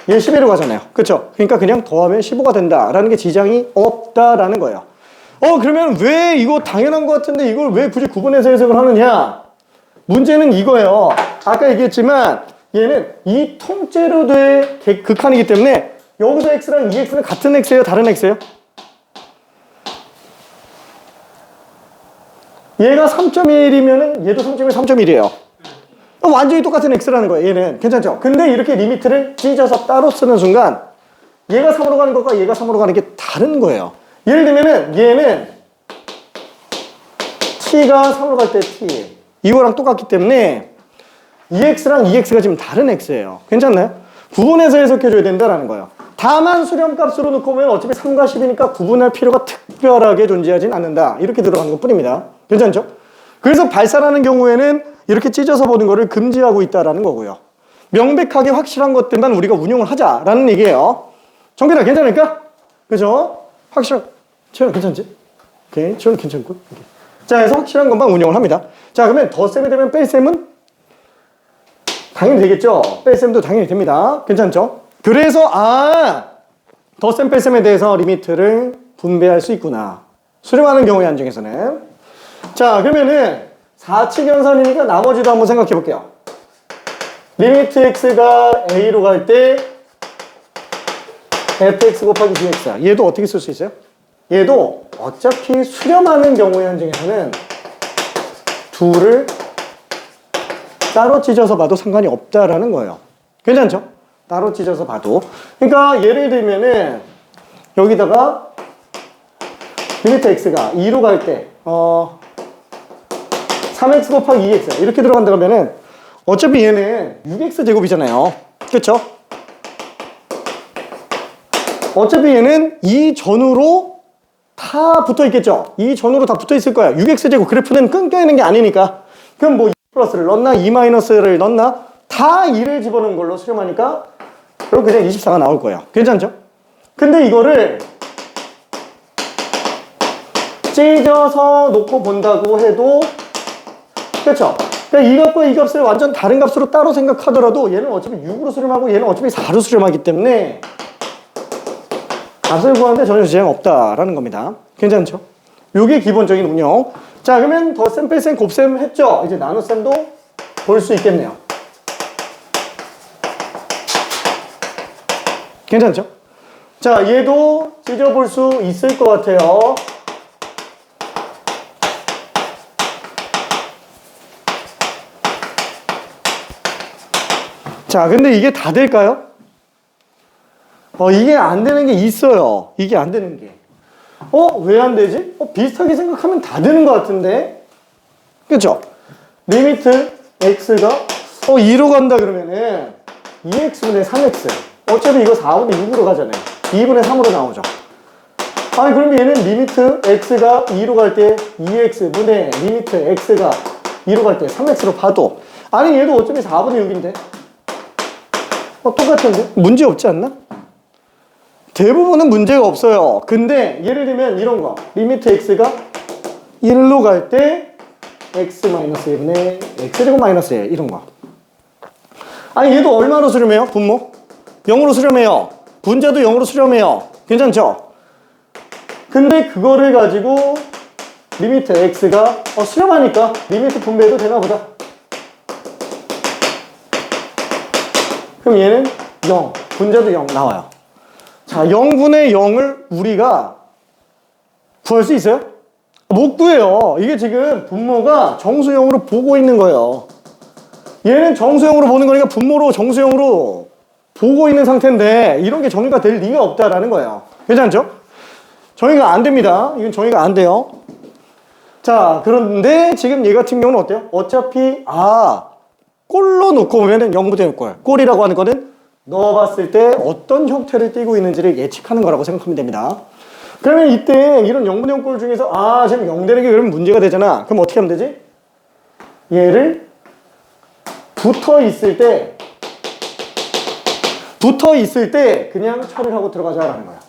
얘 11로 가잖아요. 그쵸? 그러니까 그냥 더하면 15가 된다라는 게 지장이 없다라는 거예요. 그러면 왜 이거 당연한 것 같은데 이걸 왜 굳이 구분해서 해석을 하느냐? 문제는 이거예요. 아까 얘기했지만 얘는 이 통째로 될 극한이기 때문에 여기서 x랑 이 x는 같은 x예요? 다른 x예요? 얘가 3.1이면은 얘도 3.1, 3.1이에요. 완전히 똑같은 x라는 거예요. 얘는 괜찮죠? 근데 이렇게 리미트를 찢어서 따로 쓰는 순간 얘가 3으로 가는 것과 얘가 3으로 가는 게 다른 거예요. 예를 들면은 얘는 t가 3으로 갈 때 t 이거랑 똑같기 때문에 2x랑 2x가 지금 다른 x예요. 괜찮나요? 구분해서 해석해줘야 된다는 거예요. 다만 수렴값으로 놓고 보면 어차피 3과 10이니까 구분할 필요가 특별하게 존재하진 않는다. 이렇게 들어가는 것 뿐입니다. 괜찮죠? 그래서 발산하는 경우에는 이렇게 찢어서 보는 거를 금지하고 있다라는 거고요. 명백하게 확실한 것들만 우리가 운용을 하자라는 얘기예요. 정빈아 괜찮을까? 그죠? 확실한, 채연아 괜찮지? 오케이, 채연아 괜찮고. 오케이. 자, 그래서 확실한 것만 운용을 합니다. 자, 그러면 덧셈이 되면 뺄셈은 당연히 되겠죠? 뺄셈도 당연히 됩니다. 괜찮죠? 그래서 덧셈 뺄셈에 대해서 리미트를 분배할 수 있구나. 수렴하는 경우의 한정에서는. 자, 그러면은 4치견선이니까 나머지도 한번 생각해 볼게요. 리미트 x가 a로 갈 때 fx 곱하기 gx. 얘도 어떻게 쓸 수 있어요? 얘도 어차피 수렴하는 경우의 한정에서는 둘을 따로 찢어서 봐도 상관이 없다라는 거예요. 괜찮죠? 따로 찢어서 봐도. 그러니까 예를 들면은 여기다가 리미트 x가 2로 갈 때 3x 곱하기 2x 이렇게 들어간다 그러면은 어차피 얘는 6x 제곱이잖아요. 그쵸? 어차피 얘는 이 전후로 다 붙어 있겠죠? 이 전후로 다 붙어 있을 거야. 6x 제곱 그래프는 끊겨 있는 게 아니니까. 그럼 뭐 2 플러스를 넣나 2 마이너스를 넣나 다 2를 집어넣은 걸로 수렴하니까 그럼 그냥 24가 나올 거예요. 괜찮죠? 근데 이거를 찢어서 놓고 본다고 해도 그렇죠? 그러니까 이 값과 이 값을 완전 다른 값으로 따로 생각하더라도 얘는 어차피 6으로 수렴하고 얘는 어차피 4로 수렴하기 때문에 값을 구하는데 전혀 지장 없다라는 겁니다. 괜찮죠? 요게 기본적인 운영. 자, 그러면 덧셈, 뺄셈, 곱셈 했죠? 이제 나눗셈도 볼 수 있겠네요. 괜찮죠? 자, 얘도 찢어볼 수 있을 것 같아요. 자, 근데 이게 다 될까요? 이게 안 되는 게 있어요. 이게 안 되는 게. 왜 안 되지? 비슷하게 생각하면 다 되는 것 같은데? 그쵸? 리미트 x가 2로 간다 그러면은 2x분의 3x. 어차피 이거 4분의 6으로 가잖아요. 2분의 3으로 나오죠. 아니, 그럼 얘는 리미트 x가 2로 갈 때 2x분의 리미트 x가 2로 갈 때 3x로 봐도 아니, 얘도 어차피 4분의 6인데? 똑같은데? 문제 없지 않나? 대부분은 문제가 없어요. 근데 예를 들면 이런 거. 리미트 x가 1로 갈 때 x-1분의 x제곱 마이너스 1 이런 거. 아니, 얘도 얼마로 수렴해요? 분모? 0으로 수렴해요. 분자도 0으로 수렴해요. 괜찮죠? 근데 그거를 가지고 리미트 x가 수렴하니까 리미트 분배해도 되나 보다. 그럼 얘는 0, 분자도 0 나와요. 자, 0분의 0을 우리가 구할 수 있어요? 못 구해요. 이게 지금 분모가 정수 0으로 보고 있는 거예요. 얘는 정수형으로 보는 거니까 분모로 정수형으로 보고 있는 상태인데 이런 게 정의가 될 리가 없다라는 거예요. 괜찮죠? 정의가 안 됩니다. 이건 정의가 안 돼요. 자, 그런데 지금 얘 같은 경우는 어때요? 어차피 꼴로 놓고 보면은 0분의 꼴. 꼴이라고 하는 거는 넣어봤을 때 어떤 형태를 띠고 있는지를 예측하는 거라고 생각하면 됩니다. 그러면 이때 이런 0분의 꼴 중에서 지금 0 되는 게 그러면 문제가 되잖아. 그럼 어떻게 하면 되지? 얘를 붙어 있을 때 그냥 처리를 하고 들어가자라는 거야.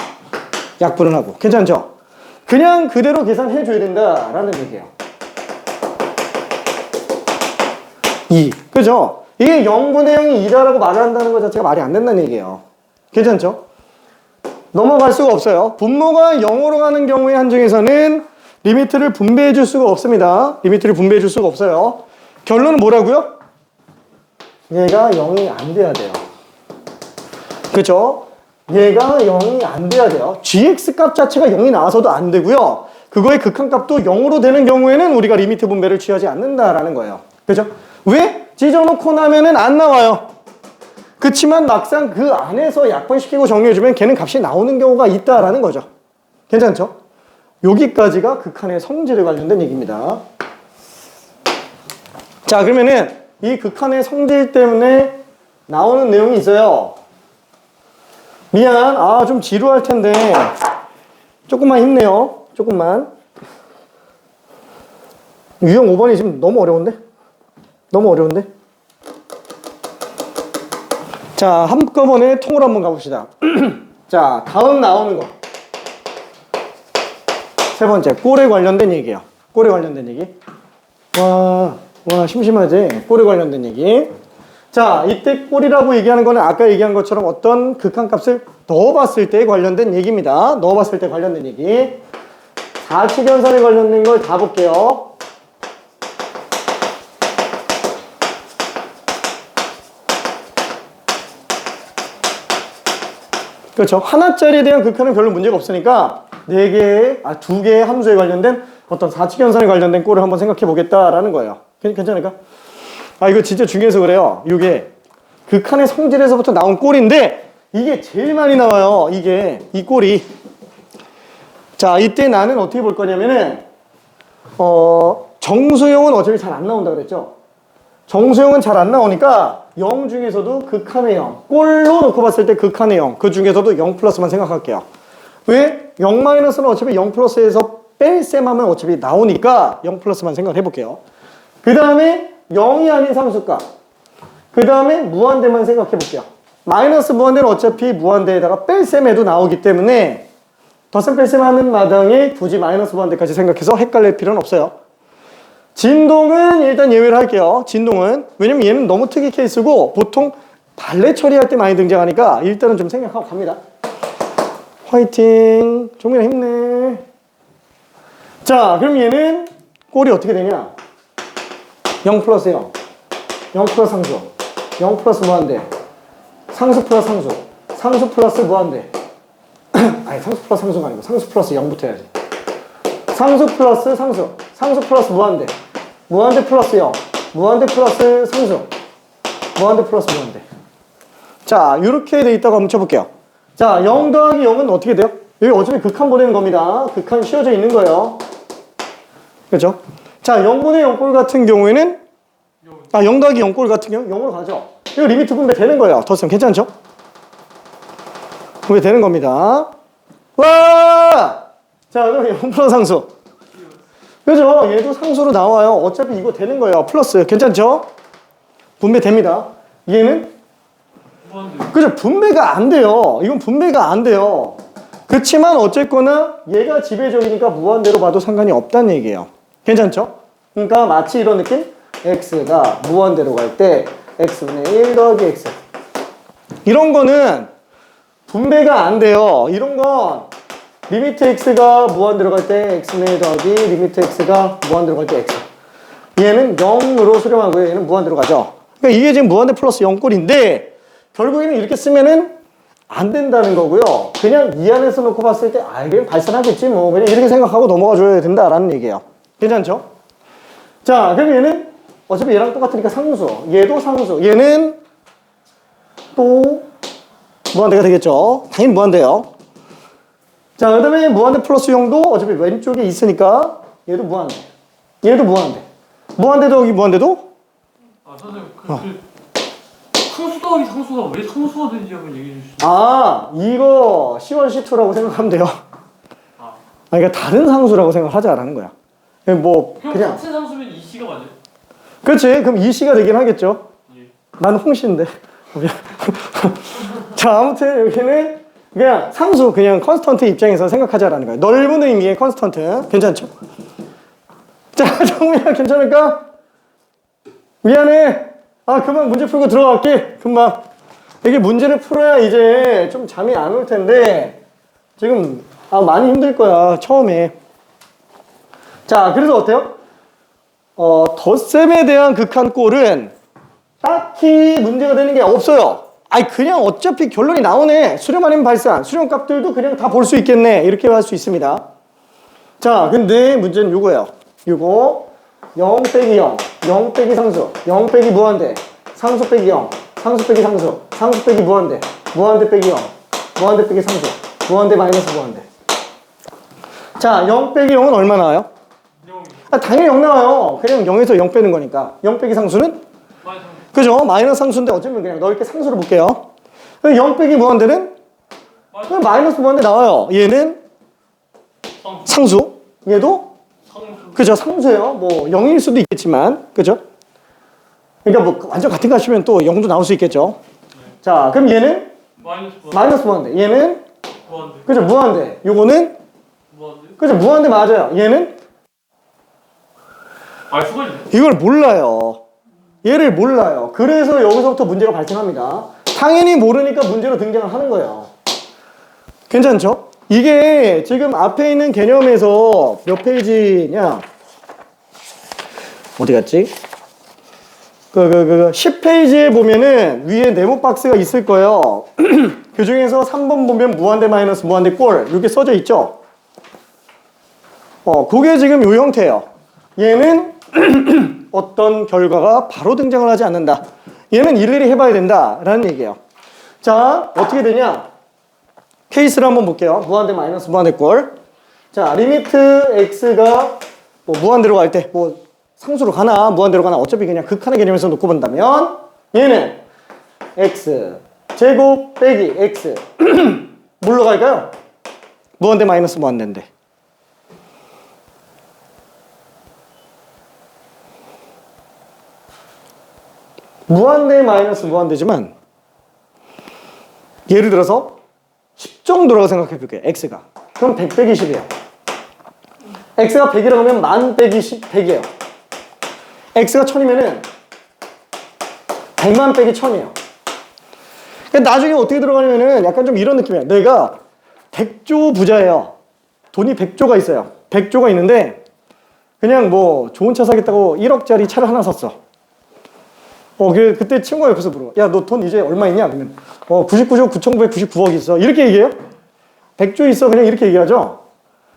약분을 하고. 괜찮죠? 그냥 그대로 계산해 줘야 된다라는 얘기예요. 2. 그죠? 이게 0분의 0이 2다라고 말을 한다는 것 자체가 말이 안 된다는 얘기예요. 괜찮죠? 넘어갈 수가 없어요. 분모가 0으로 가는 경우의 한정에서는 리미트를 분배해 줄 수가 없습니다. 리미트를 분배해 줄 수가 없어요. 결론은 뭐라고요? 얘가 0이 안 돼야 돼요. 그죠? 얘가 0이 안 돼야 돼요. gx 값 자체가 0이 나와서도 안 되고요. 그거의 극한값도 0으로 되는 경우에는 우리가 리미트 분배를 취하지 않는다라는 거예요. 그죠? 왜? 찢어놓고 나면은 안 나와요. 그치만 막상 그 안에서 약분시키고 정리해주면 걔는 값이 나오는 경우가 있다라는 거죠. 괜찮죠? 여기까지가 극한의 성질에 관련된 얘기입니다. 자, 그러면은 이 극한의 성질 때문에 나오는 내용이 있어요. 미안, 좀 지루할 텐데 조금만 힘내요. 조금만. 유형 5번이 지금 너무 어려운데? 너무 어려운데? 자, 한꺼번에 통으로 한번 가봅시다. 자, 다음 나오는 거. 세 번째, 꼴에 관련된 얘기예요. 꼴에 관련된 얘기. 와, 심심하지? 꼴에 관련된 얘기. 자, 이때 꼴이라고 얘기하는 거는 아까 얘기한 것처럼 어떤 극한값을 넣어봤을 때 관련된 얘기입니다. 넣어봤을 때 관련된 얘기. 4치견선에 관련된 걸 다 볼게요. 그렇죠. 하나짜리에 대한 극한은 별로 문제가 없으니까 2개의 함수에 관련된 어떤 4치견선에 관련된 꼴을 한번 생각해 보겠다라는 거예요. 괜찮을까? 이거 진짜 중요해서 그래요. 이게 극한의 성질에서부터 나온 꼴인데 이게 제일 많이 나와요. 이 꼴이. 자, 이때 나는 어떻게 볼 거냐면은 정수형은 어차피 잘 안 나온다 그랬죠. 정수형은 잘 안 나오니까 0 중에서도 극한의 0, 꼴로 놓고 봤을 때 극한의 0, 그 중에서도 0 플러스만 생각할게요. 왜? 0 마이너스는 어차피 0 플러스에서 뺄셈하면 어차피 나오니까 0 플러스만 생각해 볼게요. 그 다음에 0이 아닌 상수값. 그 다음에 무한대만 생각해 볼게요. 마이너스 무한대는 어차피 무한대에다가 뺄셈해도 나오기 때문에 덧셈 뺄셈 하는 마당에 굳이 마이너스 무한대까지 생각해서 헷갈릴 필요는 없어요. 진동은 일단 예외를 할게요. 진동은. 왜냐면 얘는 너무 특이 케이스고 보통 발레 처리할 때 많이 등장하니까 일단은 좀 생각하고 갑니다. 화이팅. 종민아 힘내. 자, 그럼 얘는 꼴이 어떻게 되냐? 0 플러스 0. 0 플러스 상수. 0 플러스 무한대. 상수 플러스 상수. 상수 플러스 무한대. 아니, 상수 플러스 상수가 아니고 상수 플러스 0부터 해야지. 상수 플러스 상수. 상수 플러스 무한대. 무한대 플러스 0. 무한대 플러스 상수. 무한대 플러스 무한대. 자, 이렇게 돼 있다고 한번 쳐볼게요. 자, 0 더하기 0은 어떻게 돼요? 여기 어차피 극한 보내는 겁니다. 극한 씌워져 있는 거예요. 그렇죠? 자, 0분의 0꼴 같은 경우에는 0 더하기 0꼴 같은 경우 0으로 가죠. 이거 리미트 분배 되는 거예요. 덧셈 괜찮죠? 분배 되는 겁니다. 와! 자, 그럼 0 플러스 상수. 그죠? 얘도 상수로 나와요. 어차피 이거 되는 거예요. 플러스. 괜찮죠? 분배 됩니다. 얘는? 그죠? 분배가 안 돼요. 이건 분배가 안 돼요. 그렇지만 어쨌거나 얘가 지배적이니까 무한대로 봐도 상관이 없다는 얘기예요. 괜찮죠? 그러니까 마치 이런 느낌? x가 무한대로 갈 때 x분의 1 더하기 x. 이런 거는 분배가 안 돼요. 이런 건 리미트 x가 무한대로 갈 때 x분의 1 더하기 리미트 x가 무한대로 갈 때 x. 얘는 0으로 수렴하고요. 얘는 무한대로 가죠. 그러니까 이게 지금 무한대 플러스 0꼴인데 결국에는 이렇게 쓰면은 안 된다는 거고요. 그냥 이 안에서 놓고 봤을 때 그냥 발산하겠지 뭐 그냥 이렇게 생각하고 넘어가 줘야 된다라는 얘기예요. 괜찮죠? 자, 그럼 얘는 어차피 얘랑 똑같으니까 상수. 얘도 상수. 얘는 또 무한대가 되겠죠. 당연히 무한대요. 자, 그 다음에 무한대 플러스 0도 어차피 왼쪽에 있으니까 얘도 무한대. 얘도 무한대. 무한대도 여기 무한대도? 아 선생님 상수 더하기 상수가 왜 상수가 되는지 한번 얘기해 주시죠. 아, 이거 C1, C2라고 생각하면 돼요. 아 그러니까 다른 상수라고 생각하자라는 거야. 뭐 그냥 같은 상수면 이 C가 맞아요? 그렇지. 그럼 이 C가 되긴 하겠죠. 예. 나는 홍씨인데. 자, 아무튼 여기는 그냥 상수, 그냥 컨스턴트 입장에서 생각하자라는 거예요. 넓은 의미의 컨스턴트. 괜찮죠? 자, 정우야 괜찮을까? 미안해. 아, 그만 문제 풀고 들어갈게. 금방. 이게 문제를 풀어야 이제 좀 잠이 안 올 텐데 지금 많이 힘들 거야. 처음에. 자, 그래서 어때요? 덧셈에 대한 극한꼴은 딱히 문제가 되는 게 없어요. 아니, 그냥 어차피 결론이 나오네. 수렴 아니면 발산. 수렴 값들도 그냥 다 볼 수 있겠네. 이렇게 할 수 있습니다. 자, 근데 문제는 요거예요. 요거 0 빼기 0, 0 빼기 상수, 0 빼기 무한대, 상수 빼기 0, 상수 빼기 상수, 상수 빼기 무한대, 무한대 빼기 0, 무한대 빼기 상수, 무한대 마이너스 무한대. 자, 0 빼기 0은 얼마 나와요? 0이 아, 당연히 0 나와요. 그냥 0에서 0 빼는 거니까. 0 빼기 상수는? 마이너스 그죠? 마이너스 상수인데 어쩌면 그냥 넓게 상수로 볼게요. 0 빼기 무한대는? 그냥 마이너스 무한대 나와요. 얘는 상수. 얘도? 상수 그죠? 상수예요. 뭐 0일 수도 있겠지만. 그죠? 그러니까 뭐 완전 같은 거 하시면 또 0도 나올 수 있겠죠. 자, 그럼 얘는? 마이너스 무한대. 얘는? 무한대 그죠? 무한대. 요거는? 무한대 그죠? 무한대 맞아요. 얘는? 알 수가 있네. 이걸 몰라요. 얘를 몰라요. 그래서 여기서부터 문제가 발생합니다. 당연히 모르니까 문제로 등장을 하는 거예요. 괜찮죠? 이게 지금 앞에 있는 개념에서 몇 페이지냐? 어디 갔지? 10페이지에 보면은 위에 네모 박스가 있을 거예요. 그 중에서 3번 보면 무한대 마이너스 무한대 꼴 이렇게 써져 있죠? 그게 지금 요 형태예요. 얘는 어떤 결과가 바로 등장을 하지 않는다. 얘는 일일이 해봐야 된다라는 얘기예요. 자, 어떻게 되냐? 케이스를 한번 볼게요. 무한대 마이너스 무한대 꼴. 자, 리미트 x가 뭐 무한대로 갈 때 뭐 상수로 가나 무한대로 가나 어차피 그냥 극한의 개념에서 놓고 본다면 얘는 x 제곱 빼기 x 뭘로 갈까요? 무한대 마이너스 무한대인데. 무한대 마이너스 무한대지만 예를 들어서 10 정도라고 생각해 볼게요. x가. 그럼 100 빼기 10이에요. x가 100이라고 하면 만 빼기 10, 100이에요. x가 1000이면은 100만 빼기 1000이에요. 그러니까 나중에 어떻게 들어가냐면은 약간 좀 이런 느낌이에요. 내가 100조 부자예요. 돈이 100조가 있어요. 100조가 있는데 그냥 뭐 좋은 차 사겠다고 1억짜리 차를 하나 샀어. 그때 친구가 옆에서 물어. 야, 너 돈 이제 얼마 있냐? 그러면 99조 9,999억 있어. 이렇게 얘기해요? 100조 있어. 그냥 이렇게 얘기하죠?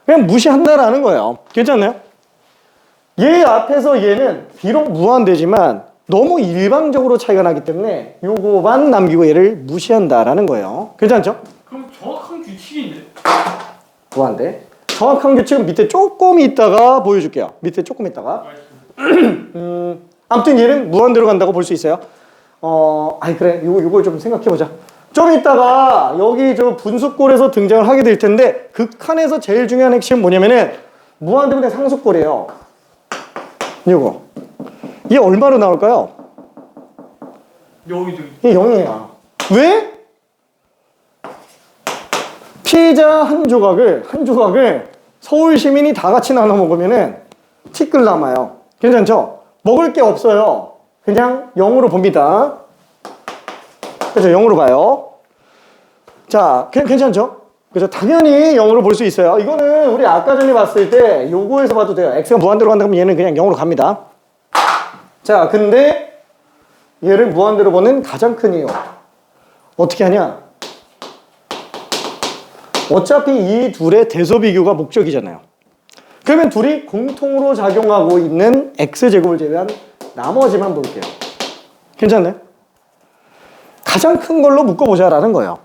그냥 무시한다라는 거예요. 괜찮나요? 얘 앞에서 얘는 비록 무한대지만 너무 일방적으로 차이가 나기 때문에 요거만 남기고 얘를 무시한다라는 거예요. 괜찮죠? 그럼 정확한 규칙인데? 무한대. 정확한 규칙은 밑에 조금 있다가 보여줄게요. 밑에 조금 있다가. 아무튼 얘는 무한대로 간다고 볼 수 있어요. 아니 그래. 요걸 좀 생각해보자. 좀 이따가 여기 저 분수꼴에서 등장을 하게 될 텐데 극한에서 제일 중요한 핵심은 뭐냐면은 무한대분의 상수꼴이에요. 요거. 이게 얼마로 나올까요? 0이죠. 이게 0이에요. 왜? 피자 한 조각을 서울 시민이 다 같이 나눠 먹으면은 티끌 남아요. 괜찮죠? 먹을 게 없어요. 그냥 0으로 봅니다. 그죠? 0으로 봐요. 자, 괜찮죠? 그죠? 당연히 0으로 볼 수 있어요. 이거는 우리 아까 전에 봤을 때 요거에서 봐도 돼요. x가 무한대로 간다 그러면 얘는 그냥 0으로 갑니다. 자, 근데 얘를 무한대로 보는 가장 큰 이유. 어떻게 하냐? 어차피 이 둘의 대소비교가 목적이잖아요. 그러면 둘이 공통으로 작용하고 있는 x제곱을 제외한 나머지만 볼게요. 괜찮네? 가장 큰 걸로 묶어보자라는 거예요.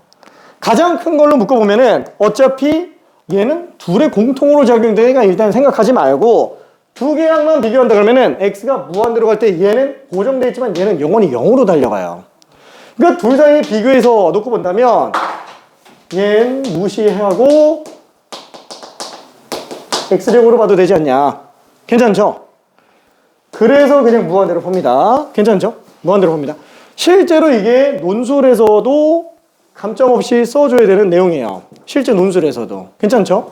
가장 큰 걸로 묶어보면은 어차피 얘는 둘의 공통으로 작용되니까 일단 생각하지 말고 두 개양만 비교한다 그러면은 x가 무한대로 갈 때 얘는 고정되어 있지만 얘는 영원히 0으로 달려가요. 그러니까 둘 사이에 비교해서 놓고 본다면 얘는 무시하고 x제곱으로 봐도 되지 않냐. 괜찮죠? 그래서 그냥 무한대로 봅니다. 괜찮죠? 무한대로 봅니다. 실제로 이게 논술에서도 감점 없이 써줘야 되는 내용이에요. 실제 논술에서도. 괜찮죠?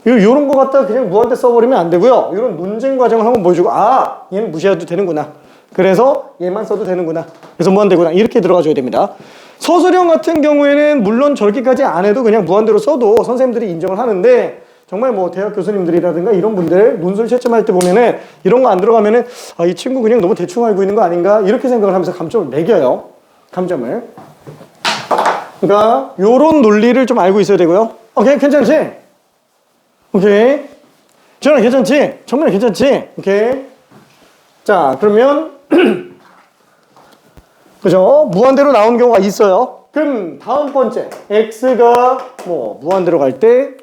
요런 거 갖다 그냥 무한대 써버리면 안 되고요. 이런 논쟁 과정을 한번 보여주고, 아, 얘는 무시해도 되는구나. 그래서 얘만 써도 되는구나. 그래서 무한대구나. 이렇게 들어가줘야 됩니다. 서술형 같은 경우에는 물론 저렇게까지 안 해도 그냥 무한대로 써도 선생님들이 인정을 하는데, 정말 뭐 대학 교수님들이라든가 이런 분들 논술 채점할 때 보면은 이런 거 안 들어가면은 아, 이 친구 그냥 너무 대충 알고 있는 거 아닌가 이렇게 생각을 하면서 감점을 매겨요. 감점을. 그러니까 요런 논리를 좀 알고 있어야 되고요. 오케이, 괜찮지? 오케이. 지현아 괜찮지? 정말 괜찮지? 오케이. 자, 그러면 그죠? 무한대로 나온 경우가 있어요. 그럼 다음 번째 x가 뭐 무한대로 갈 때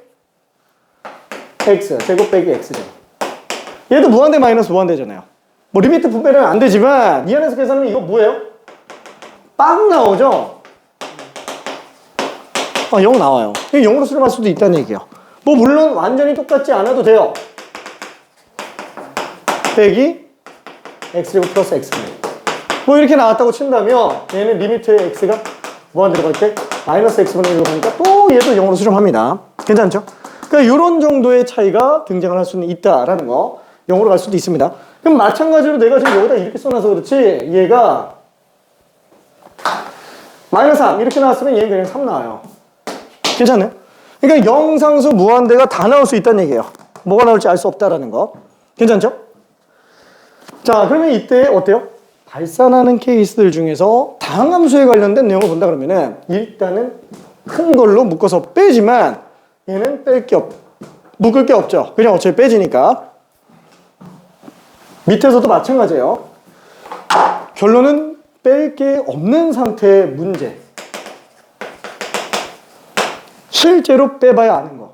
x 제곱 빼기 x 제곱. 얘도 무한대 마이너스 무한대잖아요. 뭐 리미트 분배는 안 되지만 이 안에서 계산하면 이거 뭐예요? 빵 나오죠? 아, 0 나와요. 이게 0으로 수렴할 수도 있다는 얘기예요. 뭐 물론 완전히 똑같지 않아도 돼요. 빼기 x제곱 플러스 x분의 뭐 이렇게 나왔다고 친다면 얘는 리미트의 x가 무한대로 갈 때 마이너스 x분의 1로 가니까 또 얘도 0으로 수렴합니다. 괜찮죠? 그러니까 이런 정도의 차이가 등장을 할 수는 있다라는 거. 0으로 갈 수도 있습니다. 그럼 마찬가지로 내가 지금 여기다 이렇게 써놔서 그렇지 얘가 마이너스 3 이렇게 나왔으면 얘는 그냥 3 나와요. 괜찮아요? 그러니까 영상수 무한대가 다 나올 수 있다는 얘기예요. 뭐가 나올지 알 수 없다라는 거. 괜찮죠? 자, 그러면 이때 어때요? 발산하는 케이스들 중에서 다항함수에 관련된 내용을 본다 그러면은 일단은 큰 걸로 묶어서 빼지만 얘는 묶을 게 없죠. 그냥 어차피 빼지니까. 밑에서도 마찬가지예요. 결론은 뺄 게 없는 상태의 문제. 실제로 빼봐야 아는 거.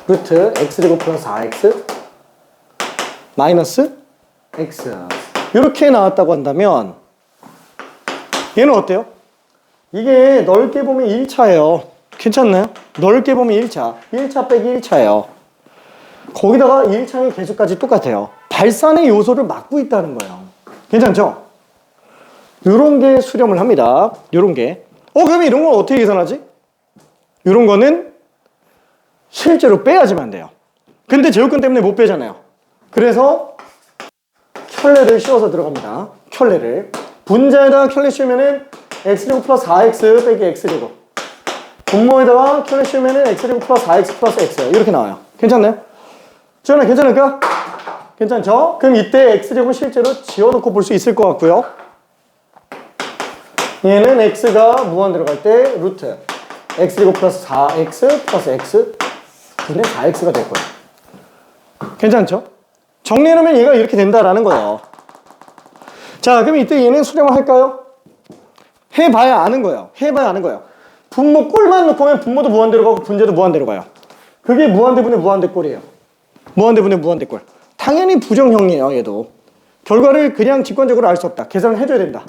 루트 x제곱 플러스 4x 마이너스 x 이렇게 나왔다고 한다면 얘는 어때요? 이게 넓게 보면 1차예요. 괜찮나요? 넓게 보면 1차 1차 빼기 1차예요. 거기다가 1차의 개수까지 똑같아요. 발산의 요소를 막고 있다는 거예요. 괜찮죠? 요런 게 수렴을 합니다. 요런 게. 그러면 이런 건 어떻게 계산하지? 요런 거는 실제로 빼야지만 돼요. 근데 제곱근 때문에 못 빼잖아요. 그래서 켤레를 씌워서 들어갑니다. 켤레를. 분자에다가 켤레 씌우면은 x제곱 플러스 4x 빼기 x제곱. 분모에다가 켤레 씌우면은 x제곱 플러스 4x 플러스 x. 이렇게 나와요. 괜찮나요? 지현아 괜찮을까? 괜찮죠? 그럼 이때 x제곱은 실제로 지워놓고 볼 수 있을 것 같고요. 얘는 x가 무한대로 갈 때 루트 x제곱 플러스 4x 플러스 x 분의 4x가 될 거예요. 괜찮죠? 정리해놓으면 얘가 이렇게 된다라는 거예요. 자, 그럼 이때 얘는 수렴을 할까요? 해봐야 아는 거예요. 해봐야 아는 거예요. 분모 꼴만 놓고 보면 분모도 무한대로 가고 분자도 무한대로 가요. 그게 무한대분의 무한대꼴이에요. 무한대분의 무한대꼴. 당연히 부정형이에요, 얘도. 결과를 그냥 직관적으로 알 수 없다. 계산을 해줘야 된다.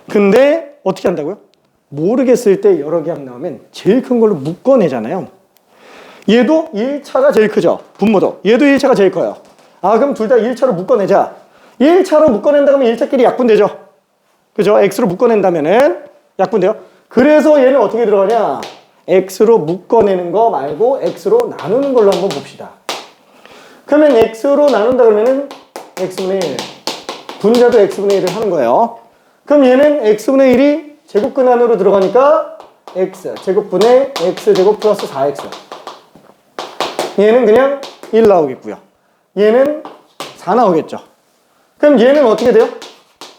근데 어떻게 한다고요? 모르겠을 때 여러 개 나오면 제일 큰 걸로 묶어내잖아요. 얘도 1차가 제일 크죠. 분모도. 얘도 1차가 제일 커요. 아, 그럼 둘 다 1차로 묶어내자. 1차로 묶어낸다 그러면 1차끼리 약분되죠. 그죠? x로 묶어낸다면은 약분돼요. 그래서 얘는 어떻게 들어가냐? x로 묶어내는 거 말고 x로 나누는 걸로 한번 봅시다. 그러면 x로 나눈다 그러면은 x분의 1. 분자도 x분의 1을 하는 거예요. 그럼 얘는 x분의 1이 제곱근 안으로 들어가니까 x 제곱분의 x제곱 플러스 4x. 얘는 그냥 1 나오겠고요. 얘는 4 나오겠죠. 그럼 얘는 어떻게 돼요?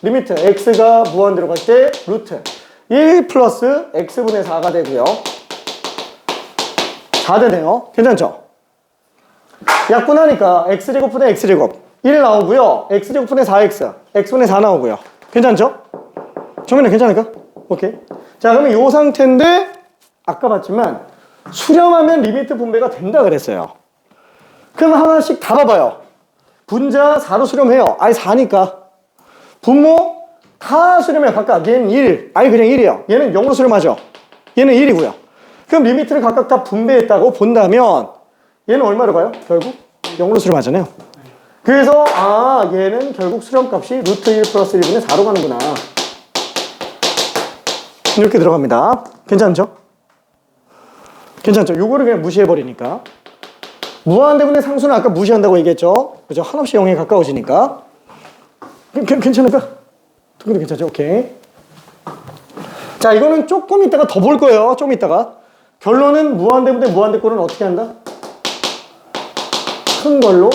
리미트 x가 무한대로 갈 때 루트 1 플러스 x분의 4가 되고요. 4 되네요. 괜찮죠? 약분하니까 x제곱분의 x제곱 1 나오고요. x제곱분의 4x, x분의 4 나오고요. 괜찮죠? 정민아 괜찮을까? 오케이. 자, 그러면 이 상태인데 아까 봤지만 수렴하면 리미트 분배가 된다 그랬어요. 그럼 하나씩 다 봐봐요. 분자 4로 수렴해요. 아예 4니까. 분모 다 수렴해요. 각각. 얘는 1, 아예 그냥 1이에요. 얘는 0으로 수렴하죠. 얘는 1이고요. 그럼 리미트를 각각 다 분배했다고 본다면 얘는 얼마로 가요? 결국 0으로 수렴하잖아요. 그래서 얘는 결국 수렴값이 루트 1 플러스 1분의 4로 가는구나. 이렇게 들어갑니다. 괜찮죠? 괜찮죠? 요거를 그냥 무시해버리니까. 무한대분의 상수는 아까 무시한다고 얘기했죠? 그죠? 한없이 0에 가까워지니까. 괜찮을까? 그래도 괜찮죠? 오케이. 자, 이거는 조금 이따가 더 볼 거예요. 조금 이따가. 결론은 무한대분의 무한대꼴은 어떻게 한다? 큰 걸로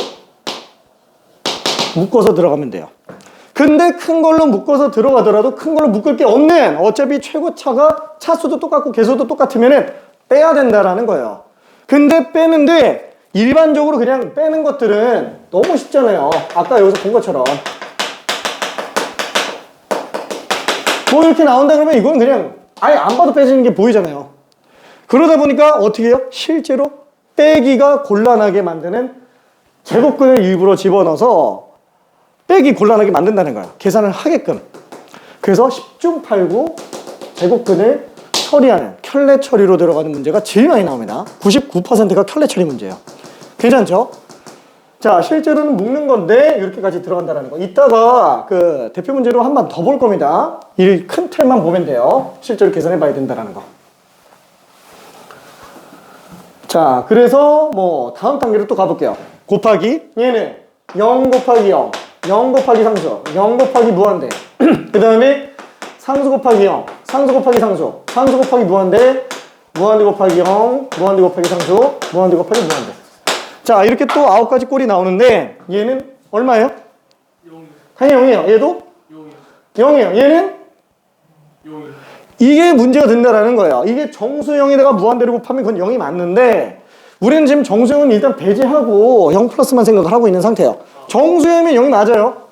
묶어서 들어가면 돼요. 근데 큰 걸로 묶어서 들어가더라도 큰 걸로 묶을 게 없는, 어차피 최고차가 차수도 똑같고 개수도 똑같으면 빼야 된다라는 거예요. 근데 빼는데 일반적으로 그냥 빼는 것들은 너무 쉽잖아요. 아까 여기서 본 것처럼 뭐 이렇게 나온다 그러면 이건 그냥 아예 안 봐도 빼지는 게 보이잖아요. 그러다 보니까 어떻게 해요? 실제로 빼기가 곤란하게 만드는 제곱근을 일부러 집어넣어서 빼기 곤란하게 만든다는 거예요. 계산을 하게끔. 그래서 10중 8구 제곱근을 처리하는 켤레 처리로 들어가는 문제가 제일 많이 나옵니다. 99%가 켤레 처리 문제예요. 괜찮죠? 자, 실제로는 묶는 건데 이렇게까지 들어간다는 거. 이따가 그 대표 문제로 한 번 더 볼 겁니다. 이 큰 틀만 보면 돼요. 실제로 계산해 봐야 된다는 거. 자, 그래서 뭐 다음 단계로 또 가볼게요. 곱하기 얘는 0 곱하기 0, 0 곱하기 상수, 0 곱하기 무한대. 그 다음에 상수 곱하기 0, 상수 곱하기 상수, 상수 곱하기 무한대, 무한대 곱하기 0, 무한대 곱하기 상수, 무한대 곱하기 무한대. 자, 이렇게 또 9가지 꼴이 나오는데 얘는 얼마예요? 0이요. 당연히 0이에요. 얘도? 0이요. 0이에요. 얘는? 0이요. 이게 문제가 된다라는 거예요. 이게 정수형에다가 무한대로 곱하면 그건 0이 맞는데 우리는 지금 정수형은 일단 배제하고 0 플러스만 생각을 하고 있는 상태예요. 정수형이면 0이 맞아요.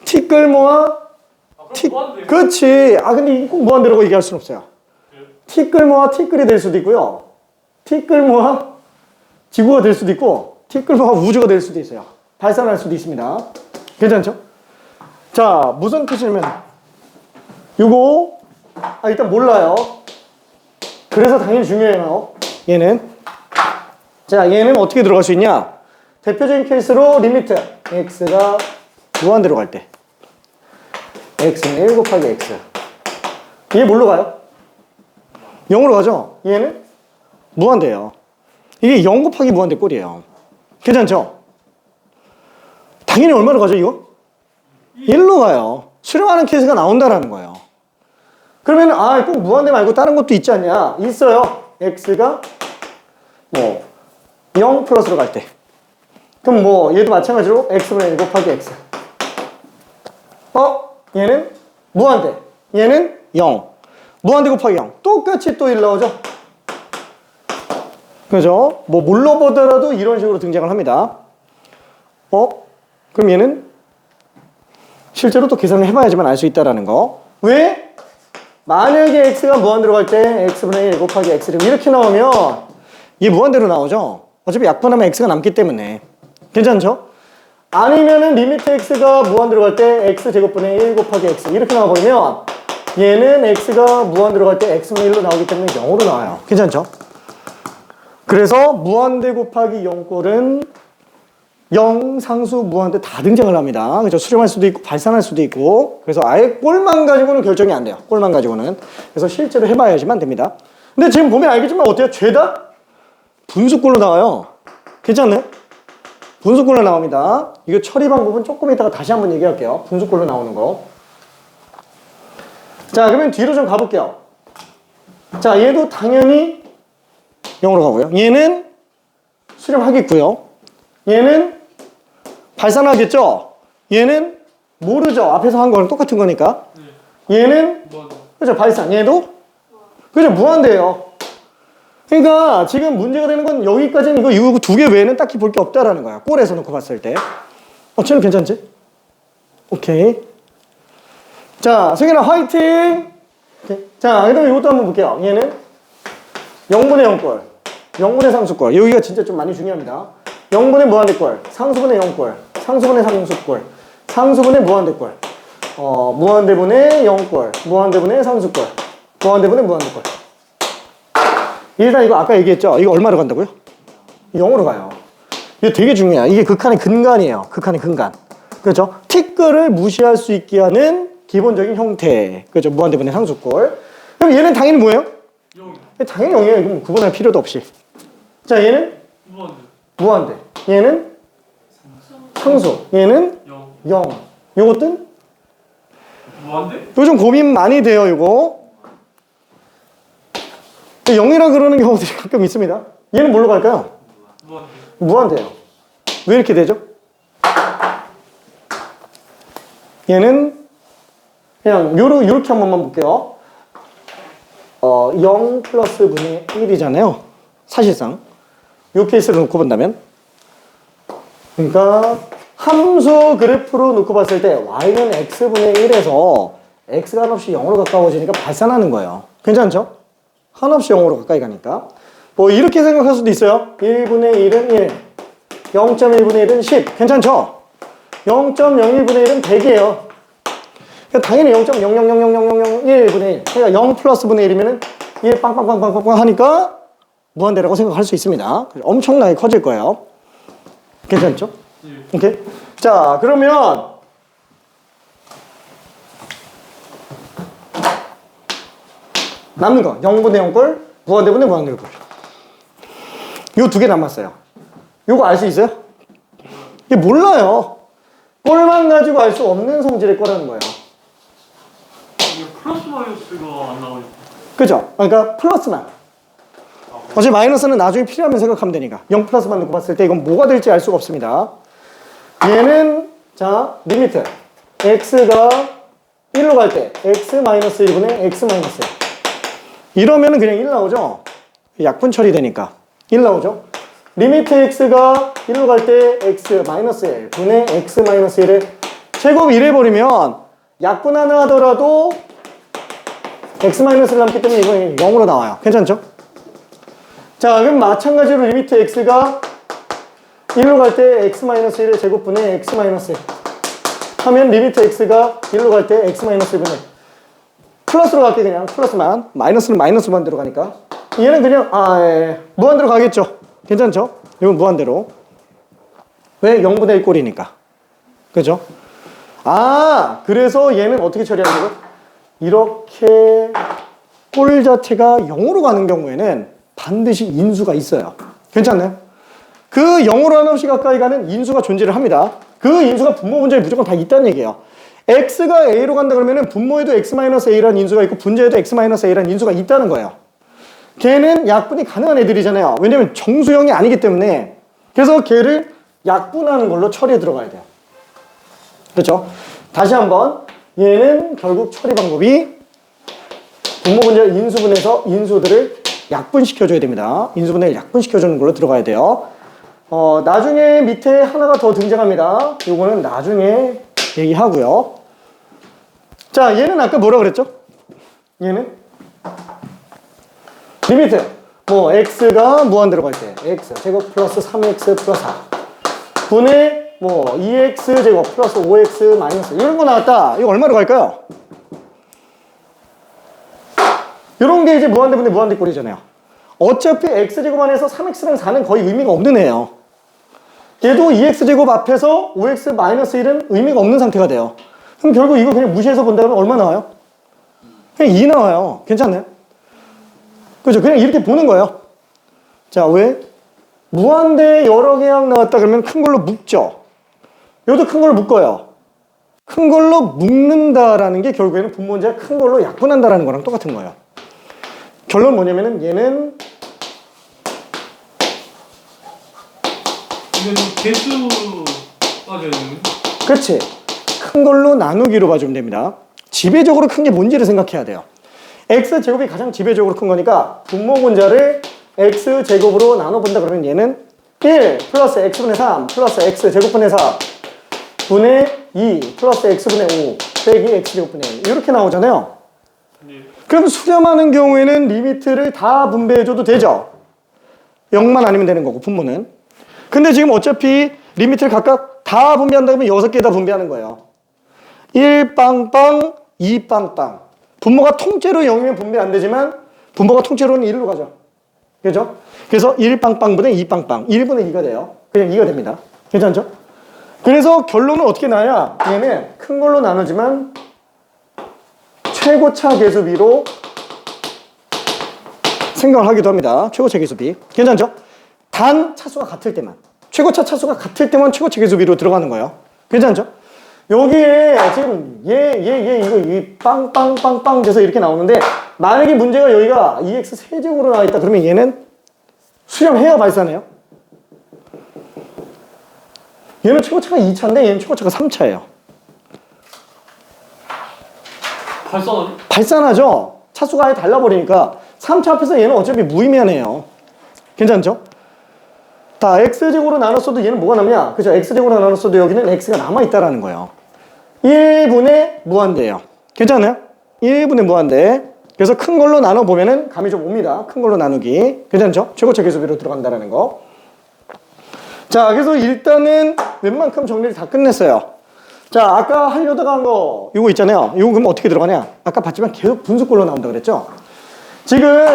t 끌모아 t 무한대요? 그렇지. 근데 이거 꼭 무한대라고 얘기할 수는 없어요. t 끌모아 t 끌이 될 수도 있고요. t 끌모아 지구가 될 수도 있고 t 끌모아 우주가 될 수도 있어요. 발산할 수도 있습니다. 괜찮죠? 자, 무슨 뜻이냐면 요거 일단 몰라요. 그래서 당연히 중요해요. 얘는. 자, 얘는 어떻게 들어갈 수 있냐? 대표적인 케이스로 리미트 x가 무한대로 갈 때 x는 1 곱하기 x. 얘 뭘로 가요? 0으로 가죠? 얘는 무한대예요. 이게 0 곱하기 무한대 꼴이에요. 괜찮죠? 당연히 얼마로 가죠, 이거? 1로 가요. 수렴하는 케이스가 나온다라는 거예요. 그러면 꼭 무한대 말고 다른 것도 있지 않냐? 있어요. x가 뭐 0 플러스로 갈 때. 그럼 뭐 얘도 마찬가지로 x분의 1 곱하기 x. 얘는 무한대. 얘는 0. 무한대 곱하기 0. 똑같이 또 1 나오죠? 그죠? 뭐 뭘로 보더라도 이런 식으로 등장을 합니다. 그럼 얘는 실제로 또 계산을 해봐야지만 알 수 있다라는 거. 왜? 만약에 x가 무한대로 갈 때 x분의 1 곱하기 x를 이렇게 나오면 얘 무한대로 나오죠? 어차피 약분하면 x가 남기 때문에. 괜찮죠? 아니면은 리미트 x가 무한대로 갈 때 x제곱분의 1 곱하기 x 이렇게 나와버리면 얘는 x가 무한대로 갈 때 x분의 1로 나오기 때문에 0으로 나와요. 괜찮죠? 그래서 무한대 곱하기 0꼴은 0, 상수, 무한대 다 등장을 합니다. 그죠? 수렴할 수도 있고 발산할 수도 있고. 그래서 아예 꼴만 가지고는 결정이 안 돼요. 꼴만 가지고는. 그래서 실제로 해봐야지만 됩니다. 근데 지금 보면 알겠지만 어때요? 죄다 분수꼴로 나와요. 괜찮나요? 분수꼴로 나옵니다. 이거 처리 방법은 조금 이따가 다시 한번 얘기할게요. 분수꼴로 나오는 거. 자, 그러면 뒤로 좀 가볼게요. 자, 얘도 당연히 0으로 가고요. 얘는 수렴하겠고요. 얘는 발산하겠죠? 얘는 모르죠. 앞에서 한 거랑 똑같은 거니까. 얘는 그죠? 발산. 얘도 그죠? 무한대예요. 그러니까 지금 문제가 되는 건 여기까지는 이거 두 개 외에는 딱히 볼 게 없다라는 거야. 꼴에서 놓고 봤을 때. 쟤는 괜찮지? 오케이. 자, 승현아 화이팅! 오케이. 자, 그다음에 이것도 한번 볼게요. 얘는 0분의 0꼴, 0분의 상수꼴. 여기가 진짜 좀 많이 중요합니다. 0분의 무한대꼴, 상수분의 0꼴, 상수분의 상수꼴, 상수분의 무한대꼴, 무한대분의 0꼴, 무한대분의 상수꼴, 무한대분의 무한대꼴. 일단 이거 아까 얘기했죠? 이거 얼마로 간다고요? 0으로 가요. 이거 되게 중요해요. 이게 극한의 근간이에요. 극한의 근간. 그렇죠? 티끌을 무시할 수 있게 하는 기본적인 형태. 그렇죠? 무한대분의 상수꼴. 그럼 얘는 당연히 뭐예요? 0. 당연히 0이에요. 이거 구분할 필요도 없이. 자, 얘는 무한대. 무한대. 얘는 상수. 얘는 0. 0. 요것도 무한대? 요즘 고민 많이 돼요, 이거. 0이라 그러는 경우들이 가끔 있습니다. 얘는 뭘로 갈까요? 무한대. 무한대예요. 왜 이렇게 되죠? 얘는 그냥 요렇게 한 번만 볼게요. 0 플러스 분의 1이잖아요. 사실상. 요 케이스를 놓고 본다면. 그러니까 함수 그래프로 놓고 봤을 때 y는 x분의 1에서 x가 한없이 0으로 가까워지니까 발산하는 거예요. 괜찮죠? 한없이 0으로 가까이 가니까. 뭐 이렇게 생각할 수도 있어요. 1분의 1은 1, 0.1분의 1은 10. 괜찮죠? 0.01분의 1은 100이에요. 그러니까 당연히 0.0000001분의 1. 그러니까 0 플러스 분의 1이면은 1 빵빵빵빵빵 하니까 무한대라고 생각할 수 있습니다. 엄청나게 커질 거예요. 괜찮죠? 오케이. 자, 그러면 남는 거 0분의 0꼴, 무한대분의 무한대꼴. 요 두 개 남았어요. 요거 알 수 있어요? 이게 몰라요. 꼴만 가지고 알 수 없는 성질의 거라는 거예요. 이게 플러스 마이너스가 안 나오니까. 그죠? 그러니까 플러스만. 어차피 마이너스는 나중에 필요하면 생각하면 되니까. 0 플러스만 놓고 봤을 때 이건 뭐가 될지 알 수가 없습니다. 얘는 자 리미트 x가 1로 갈 때 x-1분의 x-1 이러면은 그냥 1 나오죠? 약분 처리되니까 1 나오죠? 리미트 x가 1로 갈 때 x-1 분의 x-1의 제곱 1 해버리면 약분 하나 하더라도 x-를 남기 때문에 이건 0으로 나와요. 괜찮죠? 자, 그럼 마찬가지로 리미트 x가 1로 갈 때 x-1의 제곱분의 x-1 하면 리미트 x가 1로 갈 때 x-1분의 플러스로 갈게 그냥 플러스만 마이너스는 마이너스만 들어가니까 얘는 그냥 무한대로 가겠죠. 괜찮죠? 이건 무한대로 왜? 0분의 1 꼴이니까 그죠? 그래서 얘는 어떻게 처리하는 거죠? 이렇게 꼴 자체가 0으로 가는 경우에는 반드시 인수가 있어요. 괜찮나요? 그 0으로 한없이 가까이 가는 인수가 존재를 합니다. 그 인수가 분모 분자에 무조건 다 있다는 얘기예요. x가 a로 간다 그러면 분모에도 x-a라는 인수가 있고 분자에도 x-a라는 인수가 있다는 거예요. 걔는 약분이 가능한 애들이잖아요. 왜냐면 정수형이 아니기 때문에. 그래서 걔를 약분하는 걸로 처리에 들어가야 돼요. 그렇죠? 다시 한번 얘는 결국 처리 방법이 분모 분자 인수분해서 인수들을 약분시켜줘야 됩니다. 인수분해를 약분시켜주는 걸로 들어가야 돼요. 나중에 밑에 하나가 더 등장합니다. 요거는 나중에 얘기하고요. 자, 얘는 아까 뭐라 그랬죠? 얘는 리미트 뭐 x가 무한대로 갈 때 x 제곱 플러스 3x 플러스 4 분의 뭐 2x 제곱 플러스 5x 마이너스 이런 거 나왔다. 이거 얼마로 갈까요? 이런 게 이제 무한대분의 무한대꼴이잖아요. 어차피 x제곱 안에서 3x랑 4는 거의 의미가 없는 애예요. 얘도 2x제곱 앞에서 5x 마이너스 1은 의미가 없는 상태가 돼요. 그럼 결국 이거 그냥 무시해서 본다면 얼마 나와요? 그냥 2 나와요. 괜찮나요? 그죠? 그냥 이렇게 보는 거예요. 자, 왜? 무한대 여러 개항 나왔다 그러면 큰 걸로 묶죠. 얘도 큰 걸로 묶어요. 큰 걸로 묶는다라는 게 결국에는 분모문제가 큰 걸로 약분한다라는 거랑 똑같은 거예요. 결론 뭐냐면은 얘는 이거는 개수 빠져야 되는 그렇지. 큰 걸로 나누기로 봐주면 됩니다. 지배적으로 큰 게 뭔지를 생각해야 돼요. x제곱이 가장 지배적으로 큰 거니까 분모분자를 x제곱으로 나눠본다 그러면 얘는 1 플러스 x분의 3 플러스 x제곱분의 4 분의 2 플러스 x분의 5 빼기 x제곱분의 1 이렇게 나오잖아요. 그럼 수렴하는 경우에는 리미트를 다 분배해줘도 되죠. 0만 아니면 되는 거고 분모는. 근데 지금 어차피 리미트를 각각 다 분배한다 그러면 6개 다 분배하는 거예요. 1 빵빵 2 빵빵. 분모가 통째로 0이면 분배 안 되지만 분모가 통째로는 1로 가죠. 그죠? 그래서 1 빵빵분의 2 빵빵 1분의 2가 돼요. 그냥 2가 됩니다. 괜찮죠? 그래서 결론은 어떻게 나야? 얘는 큰 걸로 나누지만 최고차 계수비로 생각을 하기도 합니다. 최고차 계수비. 괜찮죠? 단 차수가 같을 때만. 최고차 차수가 같을 때만 최고차 계수비로 들어가는 거예요. 괜찮죠? 여기에 지금 이거 이 빵빵빵빵 돼서 이렇게 나오는데 만약에 문제가 여기가 2x 세제곱으로 나와 있다 그러면 얘는 수렴해야 발산해요. 얘는 최고차가 2차인데 얘는 최고차가 3차예요. 발산하죠. 차수가 아예 달라버리니까 3차 앞에서 얘는 어차피 무의미하네요. 괜찮죠? 다 x제곱으로 나눴어도 얘는 뭐가 남냐? 그죠? x제곱으로 나눴어도 여기는 x가 남아있다라는 거예요. 1분의 무한대예요. 괜찮아요? 1분의 무한대. 그래서 큰 걸로 나눠보면은 감이 좀 옵니다. 큰 걸로 나누기. 괜찮죠? 최고차 계수비로 들어간다라는 거. 자, 그래서 일단은 웬만큼 정리를 다 끝냈어요. 자, 아까 하려다가 한 거, 이거 있잖아요. 이거 그럼 어떻게 들어가냐? 아까 봤지만 계속 분수꼴로 나온다 그랬죠? 지금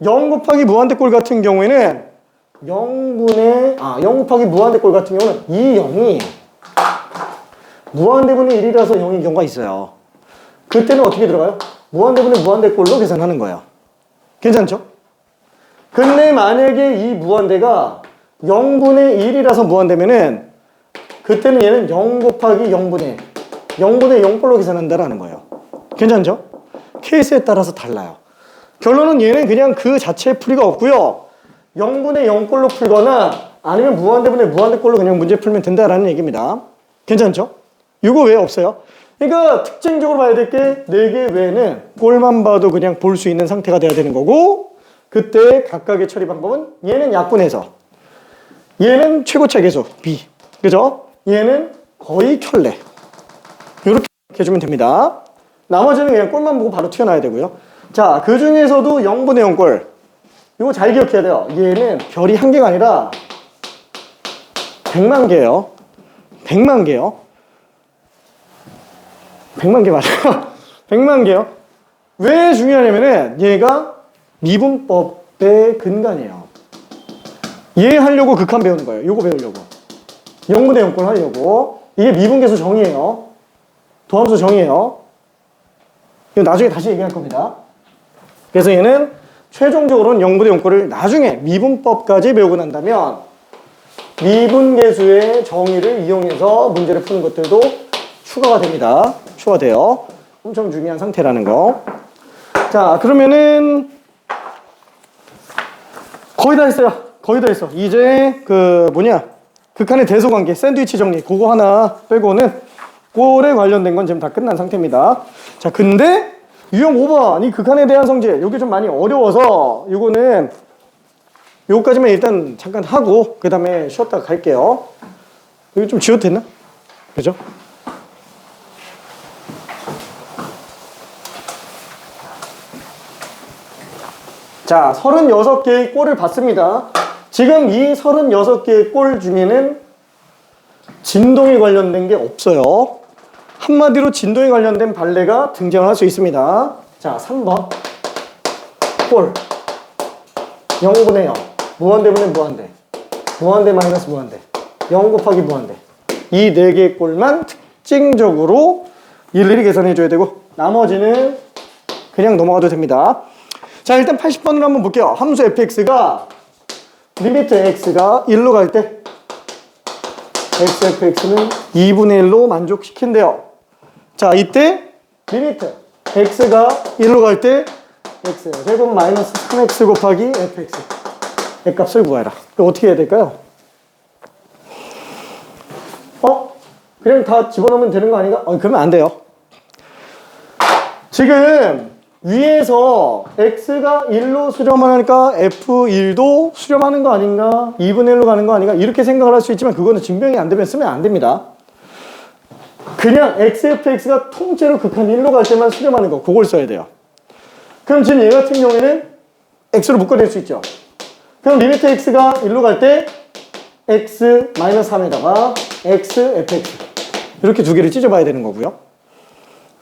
0 곱하기 무한대꼴 같은 경우에는 0 곱하기 무한대꼴 같은 경우는 이 0이 무한대분의 1이라서 0인 경우가 있어요. 그때는 어떻게 들어가요? 무한대분의 무한대꼴로 계산하는 거예요. 괜찮죠? 근데 만약에 이 무한대가 0분의 1이라서 무한대면은 그때는 얘는 0 곱하기 0분의 0꼴로 계산한다라는 거예요. 괜찮죠? 케이스에 따라서 달라요. 결론은 얘는 그냥 그 자체의 풀이가 없고요. 0분의 0꼴로 풀거나 아니면 무한대분의 무한대꼴로 그냥 문제 풀면 된다라는 얘기입니다. 괜찮죠? 이거 왜 없어요? 그러니까 특징적으로 봐야 될 게 4개 외에는 꼴만 봐도 그냥 볼 수 있는 상태가 돼야 되는 거고 그때 각각의 처리 방법은 얘는 약분해서 얘는 최고차 계수 B 그죠? 얘는 거의 켤레 이렇게 해주면 됩니다. 나머지는 그냥 꼴만 보고 바로 튀어나와야 되고요. 자, 그 중에서도 0분의 0꼴 이거 잘 기억해야 돼요. 얘는 별이 한 개가 아니라 100만 개예요. 100만 개요. 100만 개 맞아요. 100만 개요. 왜 중요하냐면은 얘가 미분법의 근간이에요. 얘 하려고 극한 배우는 거예요. 요거 배우려고. 0분의 0꼴 하려고. 이게 미분계수 정의예요. 도함수 정의예요. 이거 나중에 다시 얘기할 겁니다. 그래서 얘는 최종적으로는 0분의 0꼴을 나중에 미분법까지 배우고 난다면 미분계수의 정의를 이용해서 문제를 푸는 것들도 추가가 됩니다. 추가돼요. 엄청 중요한 상태라는 거. 자, 그러면은 거의 다 했어요. 거의 다 했어. 이제 극한의 대소관계, 샌드위치 정리 그거 하나 빼고는 꼴에 관련된 건 지금 다 끝난 상태입니다. 자, 근데 유형 5번 이 극한에 대한 성질 이게 좀 많이 어려워서 이거는 요거까지만 일단 잠깐 하고 그 다음에 쉬었다가 갈게요. 이거 좀 지워도 됐나? 그죠? 자, 36개의 꼴을 봤습니다. 지금 이 36개의 꼴 중에는 진동에 관련된 게 없어요. 한마디로 진동에 관련된 발레가 등장할 수 있습니다. 자, 3번 꼴 0분의 0 무한대분의 무한대 무한대 마이너스 무한대 0 곱하기 무한대 이 4개의 꼴만 특징적으로 일일이 계산해 줘야 되고 나머지는 그냥 넘어가도 됩니다. 자, 일단 80번으로 한번 볼게요. 함수 fx가 리미트 x가 1로 갈 때 xfx는 2분의 1로 만족시킨대요. 자, 이때 리미트 x가 1로 갈 때 x 제곱 마이너스 3x 곱하기 fx 의 값을 구해라. 이거 어떻게 해야 될까요? 그냥 다 집어넣으면 되는 거 아닌가? 그러면 안 돼요. 지금 위에서 x가 1로 수렴하니까 f1도 수렴하는 거 아닌가? 2분의 1로 가는 거 아닌가? 이렇게 생각을 할 수 있지만 그거는 증명이 안 되면 쓰면 안 됩니다. 그냥 xfx가 통째로 극한 1로 갈 때만 수렴하는 거, 그걸 써야 돼요. 그럼 지금 얘 같은 경우에는 x로 묶어낼 수 있죠. 그럼 리미트 x가 1로 갈 때 x-3에다가 xfx 이렇게 두 개를 찢어봐야 되는 거고요.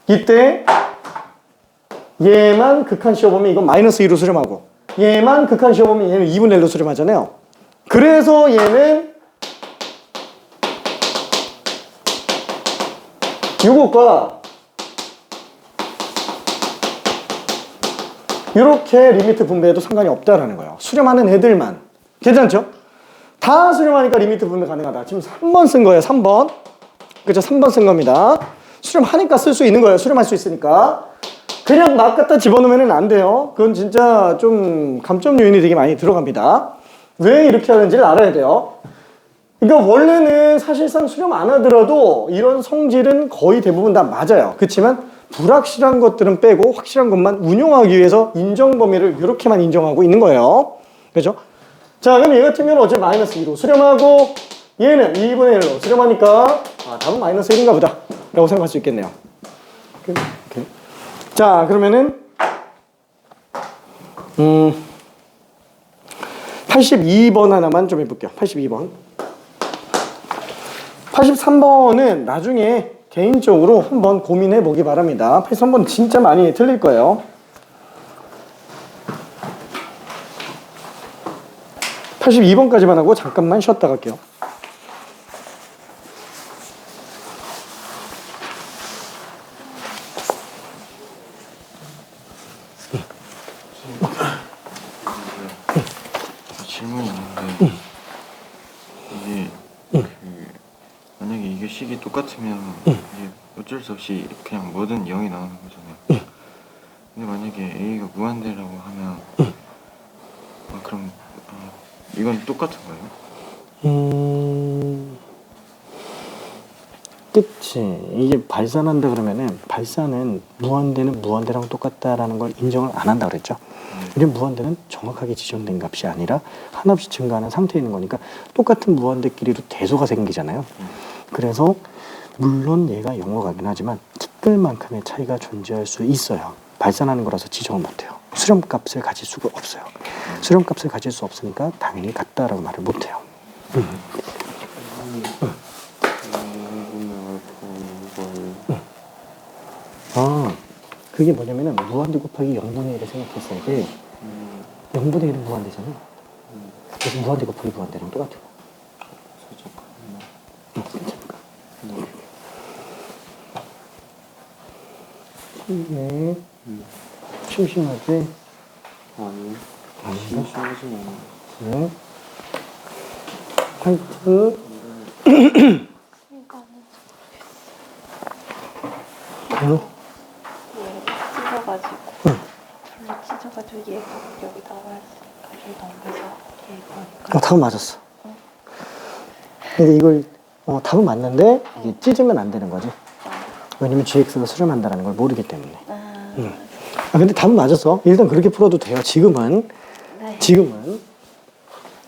이때 얘만 극한 씌워보면 이건 마이너스 2로 수렴하고, 얘만 극한 씌워보면 얘는 2분의 1로 수렴하잖아요. 그래서 얘는 요것과 이렇게 리미트 분배해도 상관이 없다라는 거예요. 수렴하는 애들만. 괜찮죠? 다 수렴하니까 리미트 분배 가능하다. 지금 3번 쓴 거예요. 3번. 그죠? 3번 쓴 겁니다. 수렴하니까 쓸 수 있는 거예요. 수렴할 수 있으니까. 그냥 막 갖다 집어넣으면 안 돼요. 그건 진짜 좀 감점 요인이 되게 많이 들어갑니다. 왜 이렇게 하는지를 알아야 돼요. 그러니까 원래는 사실상 수렴 안 하더라도 이런 성질은 거의 대부분 다 맞아요. 그렇지만 불확실한 것들은 빼고 확실한 것만 운용하기 위해서 인정 범위를 이렇게만 인정하고 있는 거예요. 그죠? 자, 그럼 얘 같은 경우는 어제 마이너스 2로 수렴하고 얘는 2분의 1로 수렴하니까 답은 마이너스 1인가 보다 라고 생각할 수 있겠네요. 오케이. 자, 그러면은 82번 하나만 좀 해볼게요. 82번. 83번은 나중에 개인적으로 한번 고민해 보기 바랍니다. 83번 진짜 많이 틀릴 거예요. 82번까지만 하고 잠깐만 쉬었다 갈게요. 질문이 있는데 이게 만약에 이게 식이 똑같으면 이게 어쩔 수 없이 그냥 뭐든 0이 나오는 거잖아요. 근데 만약에 A가 무한대라고 하면 그럼 이건 똑같은 거예요? 그치. 이게 발산한다 그러면은 발산은 무한대는 무한대랑 똑같다라는 걸 인정을 안 한다 그랬죠. 왜냐면 무한대는 정확하게 지정된 값이 아니라 한없이 증가하는 상태에 있는 거니까 똑같은 무한대끼리도 대소가 생기잖아요. 그래서 물론 얘가 0으로 가긴 하지만 특별만큼의 차이가 존재할 수 있어요. 발산하는 거라서 지정을 못해요. 수렴값을 가질 수가 없어요. 수렴값을 가질 수 없으니까 당연히 같다라고 말을 못해요. 그게 뭐냐면은 무한대 곱하기 0분의 1을 생각했을 때 0분의 1은 무한대잖아요. 그래서 무한대 곱하기 무한대랑 똑같아요. 괜찮을까? 네. 심심하지? 아니 아니요. 심하지 않아. 네. 화이트. 뭘로? 찢어가지고 별로 찢어가지고 얘가 여기 나와있으니까 얘 넘겨서 얘가 답은 맞았어. 근데 이걸 답은 맞는데 이게 찢으면 안 되는 거지. 왜냐면 GX가 수렴한다는 걸 모르기 때문에. 근데 답은 맞았어. 일단 그렇게 풀어도 돼요. 지금은. 네. 지금은.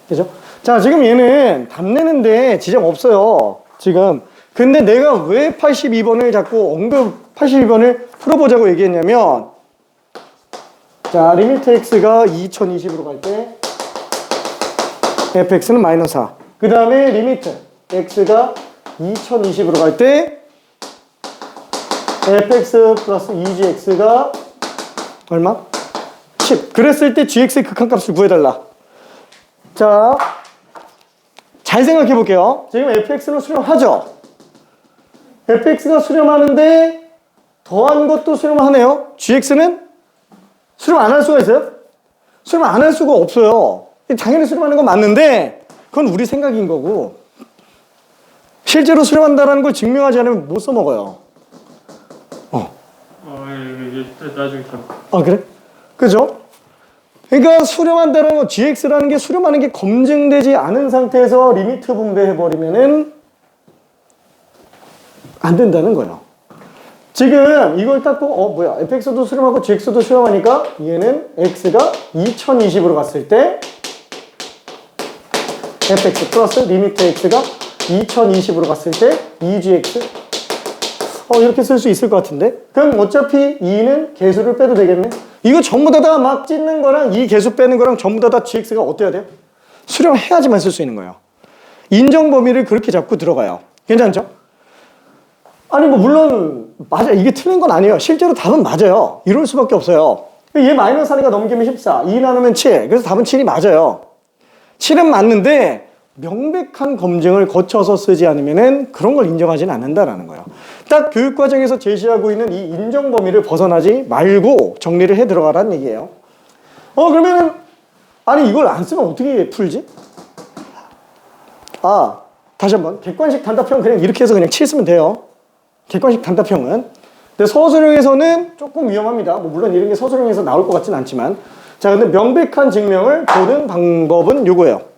그죠? 자, 지금 얘는 답 내는데 지장 없어요. 지금. 근데 내가 왜 82번을 자꾸 82번을 풀어보자고 얘기했냐면, 자, 리미트 x가 2020으로 갈 때 fx는 마이너스 4. 그 다음에 리미트 x가 2020으로 갈 때 fx 플러스 2gx가 얼마? 10. 그랬을 때 gx의 극한값을 구해달라. 자, 잘 생각해 볼게요. 지금 fx는 수렴하죠? fx가 수렴하는데 더한 것도 수렴하네요. gx는 수렴 안 할 수가 있어요? 수렴 안 할 수가 없어요. 당연히 수렴하는 건 맞는데 그건 우리 생각인 거고 실제로 수렴한다는 걸 증명하지 않으면 못 써먹어요. 이게 나중에 다. 그래? 그죠? 그러니까 수렴한다는 거, gx라는 게 수렴하는 게 검증되지 않은 상태에서 리미트 분배해버리면은 안 된다는 거예요. 지금 이걸 딱 보고 fx도 수렴하고 gx도 수렴하니까 얘는 x가 2020으로 갔을 때 fx 플러스 리미트 x가 2020으로 갔을 때 2gx 이렇게 쓸 수 있을 것 같은데? 그럼 어차피 2는 개수를 빼도 되겠네? 이거 전부 다 막 찢는 거랑 이 개수 빼는 거랑 전부 다 gx가 어때야 돼요? 수렴해야지만 쓸 수 있는 거예요. 인정 범위를 그렇게 잡고 들어가요. 괜찮죠? 아니 뭐 물론 맞아, 이게 틀린 건 아니에요. 실제로 답은 맞아요. 이럴 수밖에 없어요. 얘 마이너스 하니까 넘기면 14, 2 나누면 7. 그래서 답은 7이 맞아요. 7은 맞는데 명백한 검증을 거쳐서 쓰지 않으면은 그런 걸 인정하지는 않는다라는 거예요. 딱 교육과정에서 제시하고 있는 이 인정 범위를 벗어나지 말고 정리를 해 들어가라는 얘기예요. 그러면은 아니 이걸 안 쓰면 어떻게 풀지? 다시 한번 객관식 단답형 그냥 이렇게 해서 그냥 7 쓰면 돼요. 객관식 단답형은. 근데 서술형에서는 조금 위험합니다. 뭐 물론 이런 게 서술형에서 나올 것 같진 않지만. 자, 근데 명백한 증명을 보는 방법은 요거예요.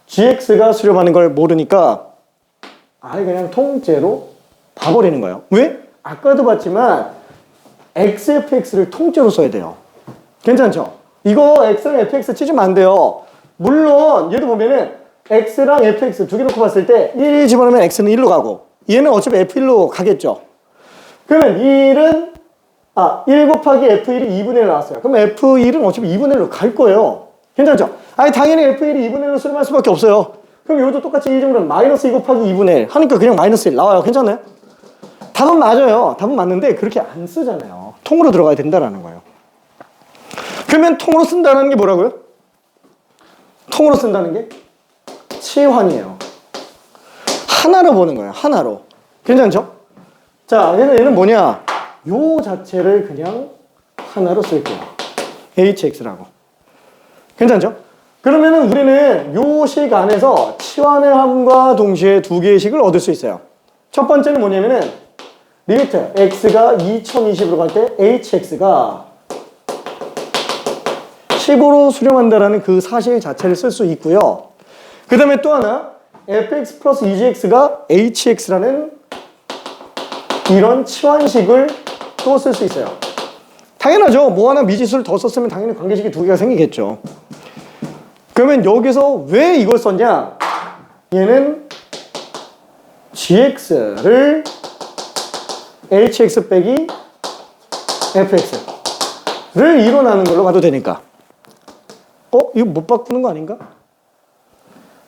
gx가 수렴하는 걸 모르니까 아예 그냥 통째로 봐버리는 거예요. 왜? 아까도 봤지만 xfx를 통째로 써야 돼요. 괜찮죠? 이거 x랑 fx 찢으면 안 돼요. 물론 얘도 보면은 x랑 fx 두 개 놓고 봤을 때 1 집어넣으면 x는 1로 가고 얘는 어차피 f1로 가겠죠. 그러면 1은 1 곱하기 f1이 2분의 1 나왔어요. 그럼 f1은 어차피 2분의 1로 갈 거예요. 괜찮죠? 아니 당연히 f1이 2분의 1로 수렴할 수밖에 없어요. 그럼 여기도 똑같이 1 정도는 마이너스 2 곱하기 2분의 1 하니까 그냥 마이너스 1 나와요. 괜찮아요? 답은 맞아요. 답은 맞는데 그렇게 안 쓰잖아요. 통으로 들어가야 된다라는 거예요. 그러면 통으로 쓴다는 게 뭐라고요? 통으로 쓴다는 게 치환이에요. 하나로 보는 거예요. 하나로. 괜찮죠? 자, 그래서 얘는 뭐냐? 요 자체를 그냥 하나로 쓸게요. hx라고. 괜찮죠? 그러면은 우리는 요 식 안에서 치환의 함과 동시에 두 개의 식을 얻을 수 있어요. 첫 번째는 뭐냐면은 리미트 x가 2020으로 갈 때 hx가 10으로 수렴한다라는 그 사실 자체를 쓸 수 있고요. 그 다음에 또 하나 fx 플러스 2gx가 hx라는 이런 치환식을 또 쓸 수 있어요. 당연하죠. 뭐 하나 미지수를 더 썼으면 당연히 관계식이 두 개가 생기겠죠. 그러면 여기서 왜 이걸 썼냐? 얘는 gx를 hx 빼기 fx를 이뤄나는 걸로 가도 되니까. 이거 못 바꾸는 거 아닌가?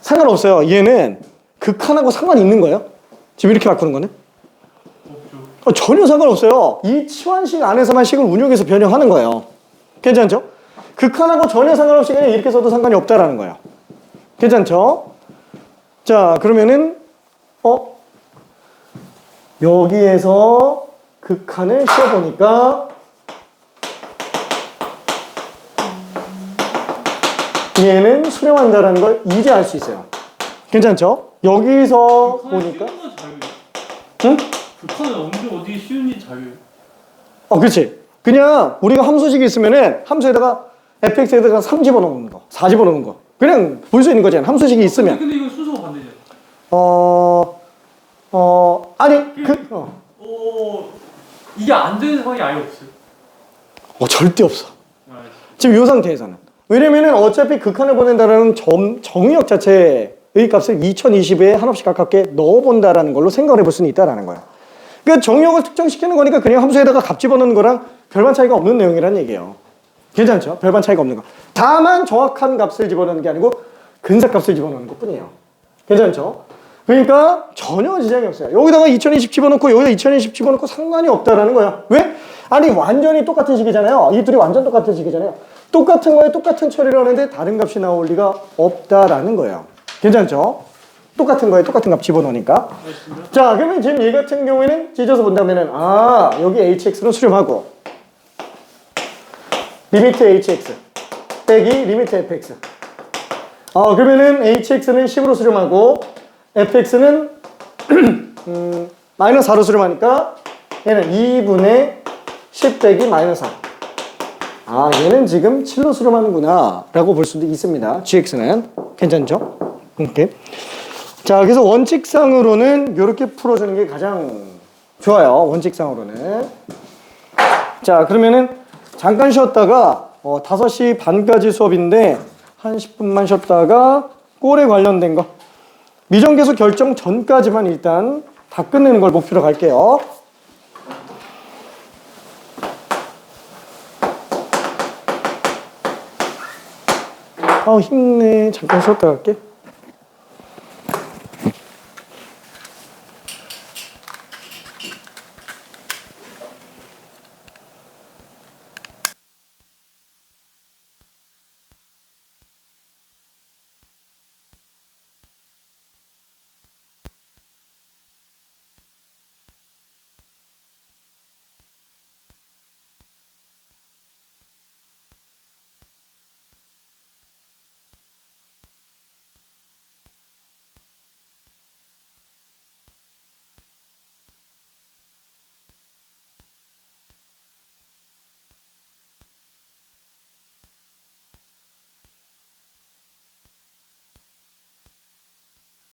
상관없어요. 얘는 극한하고 상관이 있는 거예요? 지금 이렇게 바꾸는 거는? 전혀 상관없어요. 이 치환식 안에서만 식을 운용해서 변형하는 거예요. 괜찮죠? 극한하고 전혀 상관없이 그냥 이렇게 써도 상관이 없다라는 거예요. 괜찮죠? 자, 그러면은 여기에서 극한을 씌워보니까 얘는 수렴한다라는 걸 이제 알 수 있어요. 괜찮죠? 여기서 보니까 응? 극한은 언제 어디 쉬운지 자유. 그렇지. 그냥 우리가 함수식이 있으면은 함수에다가 fx에다가 3 집어넣는 거, 4 집어넣는 거. 그냥 볼 수 있는 거잖아. 함수식이 있으면. 근데 이건 순서가 반대죠. 아니, 이게 안 되는 상황이 아예 없어요. 절대 없어. 지금 이 상태에서는. 왜냐면은 어차피 극한을 보낸다라는 정의역 자체의 값을 2020에 한없이 가깝게 넣어본다라는 걸로 생각을 해볼 수는 있다라는 거예요. 그러니까 정의역을 특정시키는 거니까 그냥 함수에다가 값 집어넣는 거랑 별반 차이가 없는 내용이란 얘기예요. 괜찮죠? 별반 차이가 없는 거. 다만 정확한 값을 집어넣는 게 아니고 근사값을 집어넣는 것 뿐이에요. 괜찮죠? 그러니까 전혀 지장이 없어요. 여기다가 2020 집어넣고 여기다 2020 집어넣고 상관이 없다라는 거예요. 왜? 아니 완전히 똑같은 식이잖아요. 이 둘이 완전 똑같은 식이잖아요. 똑같은 거에 똑같은 처리를 하는데 다른 값이 나올 리가 없다라는 거예요. 괜찮죠? 똑같은 거에 똑같은 값 집어넣으니까. 자, 그러면 지금 얘 같은 경우에는 찢어서 본다면은 여기 hx는 수렴하고 리미트 hx 빼기 리미트 fx. 그러면은 hx는 10으로 수렴하고 fx는 마이너스 4로 수렴하니까 얘는 2분의 10 빼기 마이너스 4. 얘는 지금 7로 수렴하는구나 라고 볼 수도 있습니다. gx는. 괜찮죠? 오케이. 자, 그래서 원칙상으로는 이렇게 풀어주는 게 가장 좋아요. 원칙상으로는. 자, 그러면은 잠깐 쉬었다가 5시 반까지 수업인데 한 10분만 쉬었다가 꼴에 관련된 거 미정계수 결정 전까지만 일단 다 끝내는 걸 목표로 갈게요. 힘내. 잠깐 쉬었다 갈게.